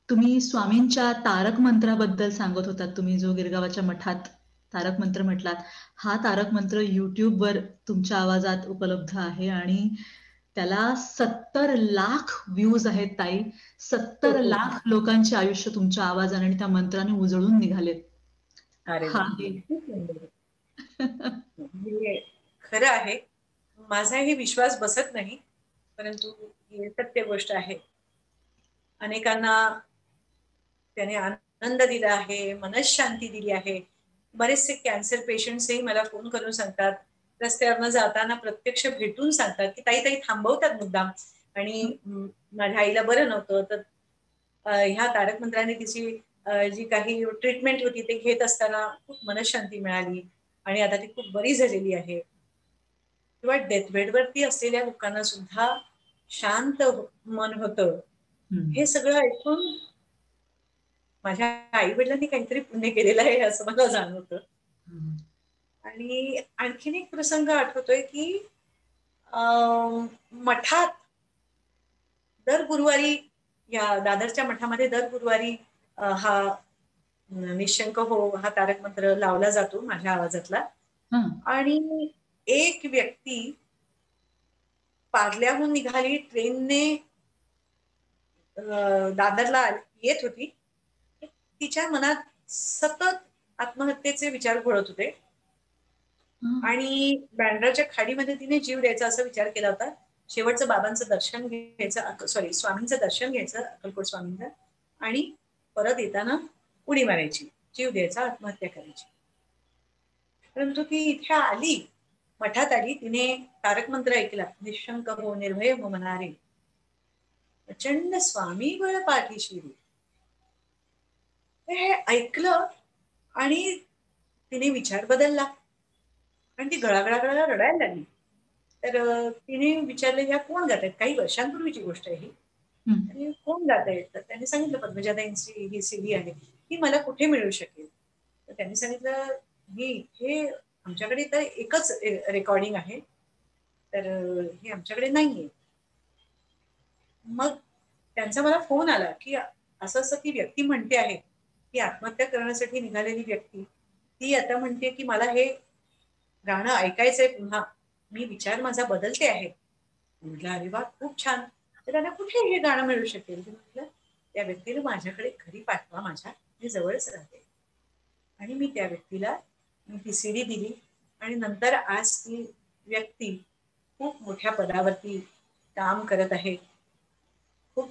तुम्ही स्वामींच्या तारक मंत्राबद्दल सांगत होतात. तुम्ही जो गिरगावाच्या मठात तारक मंत्र म्हटलात, हा तारक मंत्र YouTubeवर तुमच्या आवाजात उपलब्ध आहे आणि त्याला 70 लाख व्ह्यूज आहेत ताई. 70 लाख लोकांचे आयुष्य तुमच्या आवाजाने आणि त्या मंत्राने उजळून निघालेत. खरं आहे, माझाही विश्वास बसत नाही, परंतु ही सत्य गोष्ट आहे. अनेकांना त्याने आनंद दिला आहे, मनशांती दिली आहे. बरेचसे कॅन्सर पेशंट्सही मला फोन करून सांगतात, रस्त्यावरनं जाताना प्रत्यक्ष भेटून सांगतात की ताई थांबवतात मुद्दाम. आणि माझ्या आईला बरं नव्हतं, तर ह्या तारक मंत्राने तिची जी काही ट्रीटमेंट होती ते घेत असताना खूप मनशांती मिळाली आणि आता ती खूप बरी झालेली आहे. किंवा डेथ बेडवरती असलेल्या लोकांना सुद्धा शांत मन होतं. हे सगळं ऐकून माझ्या आई वडिलांनी काहीतरी पुण्य केलेलं आहे असं मला जाणवतं. आणि आणखीन एक प्रसंग आठवतोय की मठात दर गुरुवारी, या दादरच्या मठामध्ये दर गुरुवारी हा निशंक हो हा तारक मंत्र लावला जातो माझ्या आवाजातला. आणि एक व्यक्ती पार्ल्याहून निघाली, ट्रेनने दादरला येत होती. तिच्या मनात सतत आत्महत्येचे विचार घोळत होते आणि बँड्राच्या खाडीमध्ये तिने जीव द्यायचा असा विचार केला होता. शेवटचं बाबांचं दर्शन घ्यायचं, स्वामींचं दर्शन घ्यायचं, अक्कलकोट स्वामींचं, आणि परत येताना उडी मारायची, जीव द्यायचा, आत्महत्या करायची. परंतु ती इथे आली, मठात आली, तिने तारक मंत्र ऐकला, निशंक हो निर्भय हो मनारे, प्रचंड स्वामी बळ पाठीशी. हे ऐकलं आणि तिने विचार बदलला आणि ती गळागळा रडायला लागली. तर तिने विचारले या कोण गात आहेत, काही वर्षांपूर्वीची गोष्ट आहे ही, आणि कोण गात आहेत? तर त्यांनी सांगितलं पद्मजाताईंची ही CD आहे, ही मला कुठे मिळू शकेल? तर त्यांनी सांगितलं ही इथे आमच्याकडे तर एकच रेकॉर्डिंग आहे, तर हे आमच्याकडे नाहीये. मग त्यांचा मला फोन आला की असं असं ती व्यक्ती म्हणते आहे, ती आत्महत्या करण्यासाठी निघालेली व्यक्ती, ती आता म्हणते की मला हे गाणं ऐकायचंय पुन्हा, मी विचार माझा बदलते आहे. म्हटलं अरे वा, खूप छान. तर त्यांना कुठे हे गाणं मिळू शकेल? म्हटलं त्या व्यक्तीला माझ्याकडे घरी पाठवा, माझ्या मी जवळच राहते. आणि मी त्या व्यक्तीला मी ती सीडी दिली आणि नंतर आज ती व्यक्ती खूप मोठ्या पदावरती काम करत आहे. खूप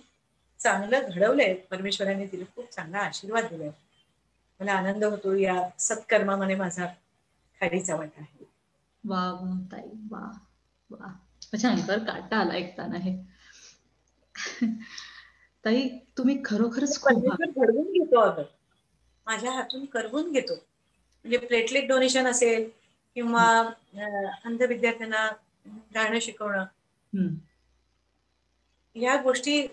चांगलं घडवलंय परमेश्वराने, तिला खूप चांगला आशीर्वाद दिलाय. मला आनंद होतो या सत्कर्मामध्ये माझा खारीचा वाटा आहे. वा वा ताई, वा वा. माझ्या अंगावर काटा आला ऐकताना हे. ताई, तुम्ही खरोखरच खूप परमेश्वर घडवून घेतो, अगं माझ्या हातून करवून घेतो. म्हणजे प्लेटलेट डोनेशन असेल किंवा अंध विद्यार्थ्यांना गाणं शिकवणं, या गोष्टी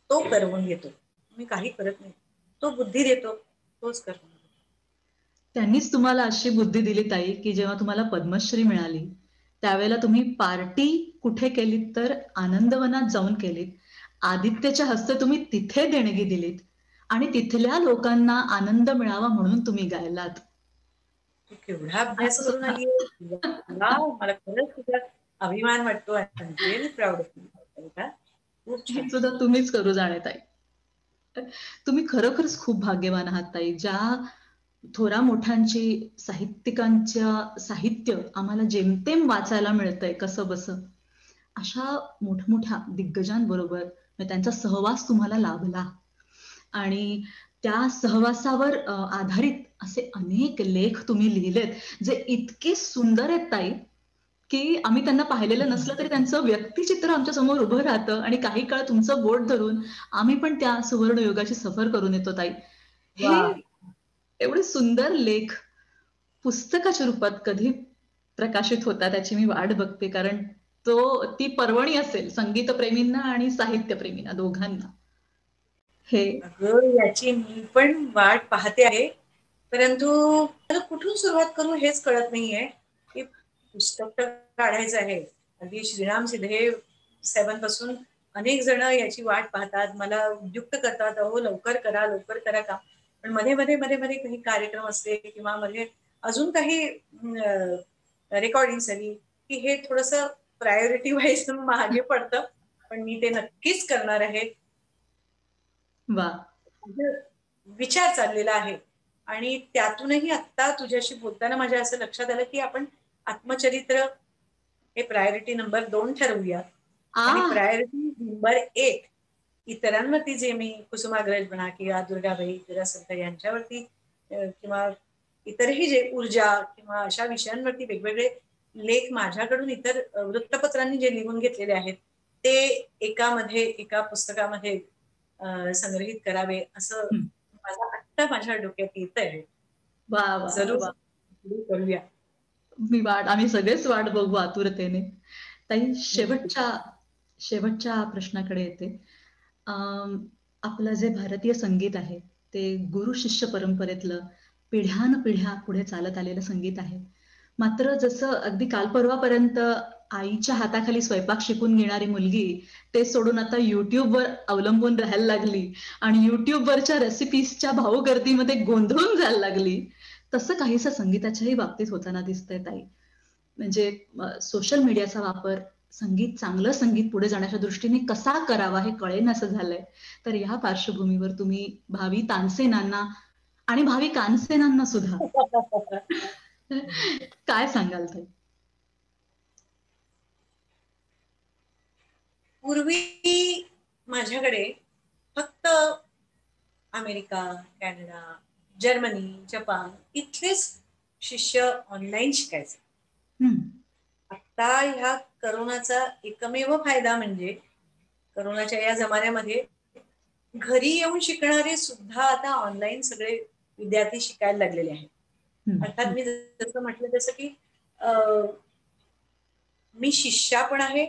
तो करवून घेतो. मी काही करत नाही, तो बुद्धी देतो, तोच करतो. त्यांनीच तुम्हाला अशी बुद्धी दिली ताई, की जेव्हा तुम्हाला पद्मश्री मिळाली त्यावेळेला तुम्ही पार्टी कुठे केलीत तर आनंदवनात जाऊन केलीत. आदित्यच्या हस्ते तुम्ही तिथे देणगी दिलीत आणि तिथल्या लोकांना आनंद मिळावा म्हणून तुम्ही गायलात. तू केवढा अभ्यास असं करून सुद्धा. आली, मला खरंच तुझा अभिमान वाटतो. I am very proud of you. खूप हे छान. सुद्धा तुम्हीच करू जाणे ताई. तुम्ही खरोखरच खूप भाग्यवान आहात ताई. ज्या थोरा मोठ्यांची साहित्यिकांच्या साहित्य आम्हाला जेमतेम वाचायला मिळतंय कसं बसं, अशा मोठमोठ्या दिग्गजांबरोबर त्यांचा सहवास तुम्हाला लाभला आणि त्या सहवासावर आधारित असे अनेक लेख तुम्ही लिहिलेत जे इतके सुंदर आहेत ताई, की आम्ही त्यांना पाहिलेलं नसलं तरी त्यांचं व्यक्तिचित्र आमच्या समोर उभं राहतं आणि काही काळ तुमचं बोट धरून आम्ही पण त्या सुवर्ण युगाची सफर करून येतो ताई. वा, हे एवढे सुंदर लेख पुस्तकाच्या रूपात कधी प्रकाशित होता त्याची मी वाट बघते, कारण ती पर्वणी असेल संगीतप्रेमींना आणि साहित्यप्रेमींना दोघांना. हे अगं याची मी पण वाट पाहते आहे, परंतु मला कुठून सुरुवात करू हेच कळत नाहीये. की पुस्तक तर काढायचं आहे, अगदी श्रीराम सिद्धे साहेबांपासून अनेक जण याची वाट पाहतात, मला उद्युक्त करतात, अहो लवकर करा लवकर करा का. पण मध्ये मध्ये मध्ये मध्ये काही कार्यक्रम असले किंवा मध्ये अजून काही रेकॉर्डिंग झाली की हे थोडस प्रायोरिटी वाईज मागे पडतं. पण मी ते नक्कीच करणार आहे. वा. विचार चाललेला आहे आणि त्यातूनही आता तुझ्याशी बोलताना माझ्या असं लक्षात आलं की आपण आत्मचरित्र हे प्रायोरिटी नंबर 2 ठरवूया आणि आ प्रायोरिटी नंबर 1 इतरांवरती जे मी कुसुमाग्रज म्हणा किंवा दुर्गाबाई जरासंत यांच्यावरती किंवा इतरही जे ऊर्जा किंवा अशा विषयांवरती वेगवेगळे लेख माझ्याकडून इतर वृत्तपत्रांनी जे लिहून घेतलेले आहेत ते एका पुस्तकामध्ये संग्रहित करावे असं माझा आत्ता माझ्या डोक्यात येत आहे. वा वा जरूर वा. करूया. आम्ही सगळेच वाट बघू आतुरतेने. ताई, नक्की. शेवटच्या प्रश्नाकडे येते. आपलं जे भारतीय संगीत आहे ते गुरु शिष्य परंपरेतलं पिढ्यानपिढ्या पुढे चालत आलेलं संगीत आहे. मात्र जसं अगदी काल परवापर्यंत आईच्या हाताखाली स्वयंपाक शिकून घेणारी मुलगी ते सोडून आता युट्यूबवर अवलंबून राहायला लागली आणि युट्यूबवरच्या रेसिपीजच्या भाऊगर्दीमध्ये गोंधळून जायला लागली, तसं काहीसं संगीताच्याही बाबतीत होताना दिसतंय ताई. म्हणजे सोशल मीडियाचा वापर चांगलं संगीत पुढे जाण्याच्या दृष्टीने कसा करावा हे कळेनासं झालंय. तर या पार्श्वभूमीवर तुम्ही भावी तानसेनांना आणि भावी कानसेनांना सुद्धा काय सांगाल ताई? पूर्वी माझ्याकडे फक्त अमेरिका, कॅनडा, जर्मनी, जपान इथलेच शिष्य ऑनलाईन शिकायचे. आता ह्या करोनाचा एकमेव फायदा म्हणजे करोनाच्या या जमान्यामध्ये घरी येऊन शिकणारे सुद्धा आता ऑनलाईन सगळे विद्यार्थी शिकायला लागलेले आहेत. अर्थात मी जसं म्हटलं तसं की मी शिष्या पण आहे.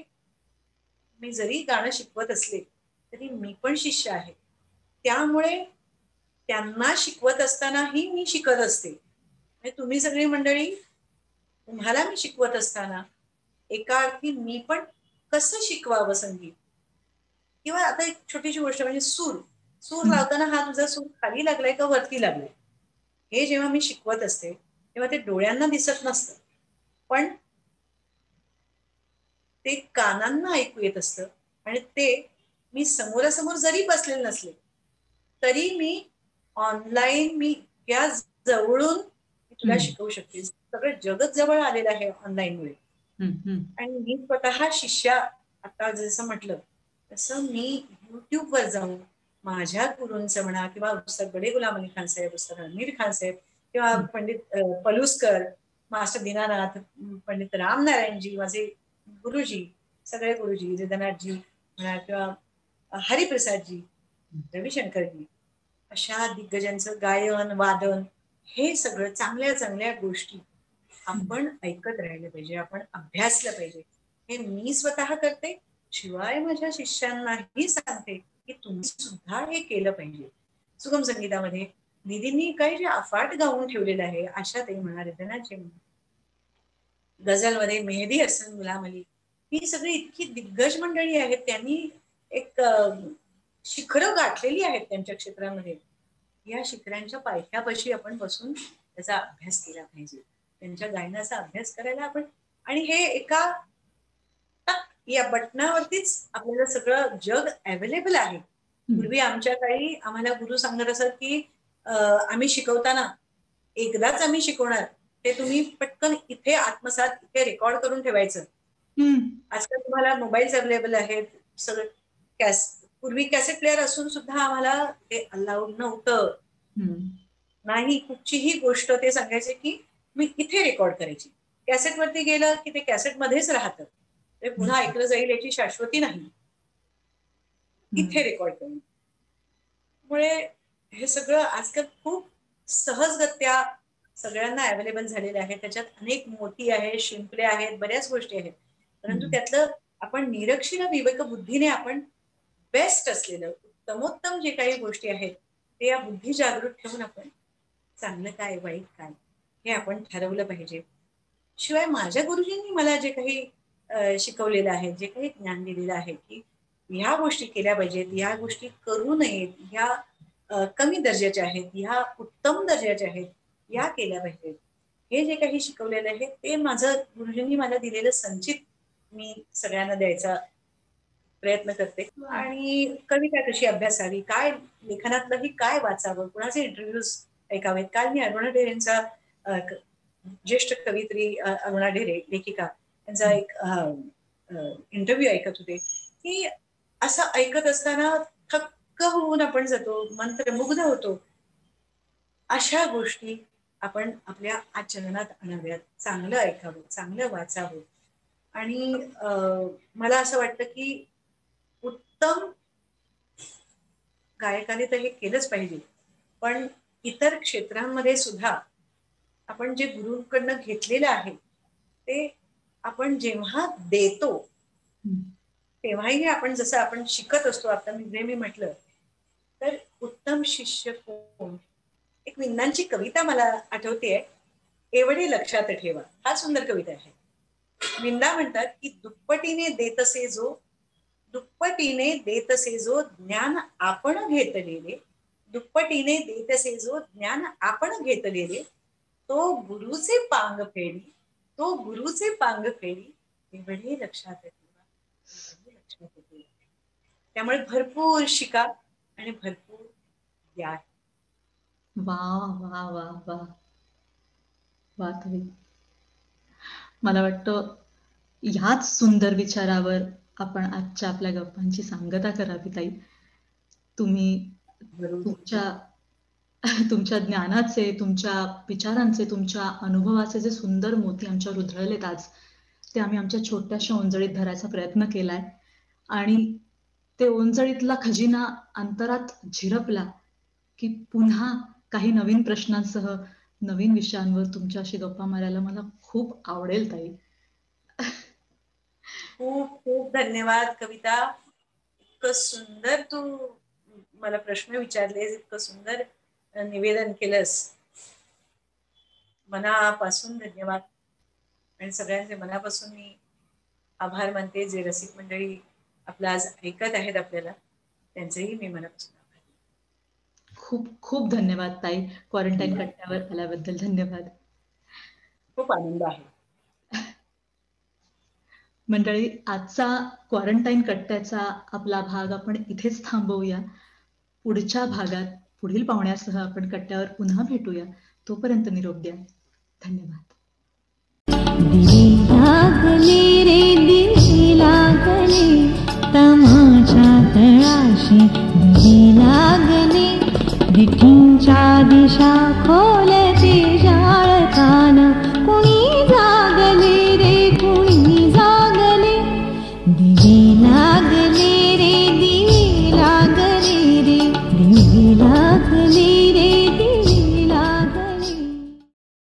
मी जरी गाणं शिकवत असले तरी मी पण शिष्य आहे. त्यामुळे त्यांना शिकवत असतानाही मी शिकत असते. तुम्ही सगळी मंडळी, तुम्हाला मी शिकवत असताना एका अर्थी मी पण कसं शिकवावं संगीत, किंवा आता एक छोटीशी गोष्ट म्हणजे सूर सूर हम्म, लावताना हा तुझा सूर खाली लागलाय का वरती लागलाय, हे जेव्हा मी शिकवत असते तेव्हा ते डोळ्यांना दिसत नसतं, पण ते कानांना ऐकू येत असतं. आणि ते मी समोरासमोर जरी बसलेले नसले तरी मी ऑनलाईन मी इतक्या जवळून मी तुला हम्म, शिकवू शकते. सगळं जगत जवळ आलेलं आहे ऑनलाईन मुळे. हम्म, आणि मी स्वतः शिष्या, आता जसं म्हटलं तसं मी युट्यूबवर जाऊन माझ्या गुरूंचं म्हणा, किंवा उस्ताद बडे गुलाम अली खान साहेब, उस्ताद अमीर खान साहेब, किंवा हम्म, पंडित पलुस्कर, मास्टर दीनानाथ, पंडित रामनारायणजी, माझे गुरुजी, सगळे गुरुजी, रिदनाथजी म्हणा, किंवा हरिप्रसादजी, रविशंकरजी, अशा दिग्गजांचं गायन वादन, हे सगळं चांगल्या चांगल्या गोष्टी हम्म, आपण ऐकत राहिलं पाहिजे, आपण अभ्यासलं पाहिजे. हे मी स्वतः करते, शिवाय माझ्या शिष्यांनाही सांगते की तुम्ही सुद्धा हे केलं पाहिजे. सुगम संगीतामध्ये निधींनी काही जे अफाट गाऊन ठेवलेलं आहे, आशा ते म्हणा, रिदनाथजी म्हणा, गझलमध्ये मेहदी हसन, गुलाम अली, ही सगळी इतकी दिग्गज मंडळी आहेत. त्यांनी एक शिखरं गाठलेली आहेत त्यांच्या क्षेत्रामध्ये. या शिखरांच्या पायथ्यापाशी आपण बसून त्याचा अभ्यास केला पाहिजे, त्यांच्या गायनाचा अभ्यास करायला आपण. आणि हे एका टक या बटनावरतीच आपल्याला सगळं जग अवेलेबल आहे. हम्म, पूर्वी आमच्या काळी आम्हाला गुरु सांगत असत की आम्ही शिकवताना एकदाच आम्ही शिकवणार, ते तुम्ही पटकन इथे आत्मसात, इथे रेकॉर्ड करून ठेवायचं. हम्म, आजकाल तुम्हाला मोबाईल्स अवेलेबल आहेत, सगळं पूर्वी कॅसेट प्लेअर असून सुद्धा आम्हाला ते अलाउड नव्हतं. हम्म, नाही, कुठचीही गोष्ट ते सांगायचे की मी इथे रेकॉर्ड करायची. कॅसेट वरती गेलं की ते कॅसेट मध्येच राहतं, ते पुन्हा हम्म, ऐकलं जाईल याची शाश्वती नाही. इथे हम्म, रेकॉर्ड करून मुळे हे सगळं आजकाल खूप सहजगत्या सगळ्यांना अवेलेबल झालेले आहे. त्याच्यात अनेक मोती आहेत, शिंपले आहेत, बऱ्याच गोष्टी आहेत. परंतु हम्म. त्यातलं आपण निरक्षीर विवेक बुद्धीने आपण बेस्ट असलेलं उत्तमोत्तम जे काही गोष्टी आहेत ते या बुद्धी जागृत ठेवून आपण चांगलं काय वाईट काय हे आपण ठरवलं पाहिजे. शिवाय माझ्या गुरुजींनी मला जे काही शिकवलेलं आहे, जे काही ज्ञान दिलेलं आहे की ह्या गोष्टी केल्या पाहिजेत, ह्या गोष्टी करू नयेत, ह्या कमी दर्जाच्या आहेत, ह्या उत्तम दर्जाच्या आहेत, या केल्या पाहिजेत, हे जे काही शिकवलेलं आहे ते माझं गुरुजींनी मला दिलेलं संचित मी सगळ्यांना द्यायचा प्रयत्न करते. वा. आणि कविता कशी अभ्यासावी, काय लेखनातलंही काय वाचावं, कुणाचे इंटरव्ह्यूज ऐकावेत. काल मी अरुणा ढेरेंचा ज्येष्ठ कवित्री अरुणा ढेरे लेखिका यांचा एक इंटरव्ह्यू ऐकत होते की असं ऐकत असताना थक्क होऊन आपण जातो, मंत्रमुग्ध होतो. अशा गोष्टी आपण आपल्या आचरणात आणाव्यात, चांगलं ऐकावं, चांगलं वाचावं. आणि मला असं वाटतं की उत्तम गायकाने तर हे केलंच पाहिजे, पण इतर क्षेत्रांमध्ये सुद्धा आपण जे गुरुकडनं घेतलेलं आहे ते आपण जेव्हा देतो हम्म, तेव्हाही आपण जसं आपण शिकत असतो. आता मी म्हटलं तर उत्तम शिष्य कोण, एक विंदांची कविता मला आठवतेय, एवढे लक्षात ठेवा, हा सुंदर कविता आहे. विंदा म्हणतात की दुप्पटीने देतसे जो ज्ञान आपण घेतलेले, दुप्पटीने देतसे जो ज्ञान आपण घेतलेले, तो गुरुचे पांग फेडी, तो गुरुचे पांग फेडी, एवढे लक्षात ठेवा, एवढे लक्षात ठेवा. त्यामुळे भरपूर शिका आणि भरपूर द्या. वा वा वा वा वा कवी. मला वाटतं ह्याच सुंदर विचारावर आपण आजच्या आपल्या गप्पांची सांगता करावी ताई. तुम्ही बरोबर. तुमच्या तुमच्या ज्ञानाचे, तुमच्या विचारांचे, तुमच्या अनुभवाचे जे सुंदर मोती आमच्यावर उधळलेत आज, ते आम्ही आमच्या छोट्याशा ओंजळीत धरायचा प्रयत्न केलाय. आणि ते ओंजळीतला खजिना अंतरात झिरपला की पुन्हा काही नवीन प्रश्नांसह नवीन विषयांवर तुमच्याशी गप्पा मारायला मला खूप आवडेल ताई. खूप खूप धन्यवाद कविता. इतकं सुंदर तू मला प्रश्न विचारलेस, इतकं सुंदर निवेदन केलंस. मनापासून धन्यवाद आणि सगळ्यांचे मनापासून मी आभार मानते. जे रसिक मंडळी आपलं आज ऐकत आहेत आपल्याला, त्यांचेही मी मनापासून आभार. खूप खूप धन्यवाद ताई, क्वारंटाईन कट्ट्यावर आल्याबद्दल धन्यवाद. खूप आनंद आहे. मंडळी, आजचा क्वारंटाईन कट्ट्याचा आपला भाग आपण इथेच थांबवूया. पुढच्या भागात पुढील पाहुण्यासह आपण कट्ट्यावर पुन्हा भेटूया. तोपर्यंत निरोप द्या. धन्यवाद.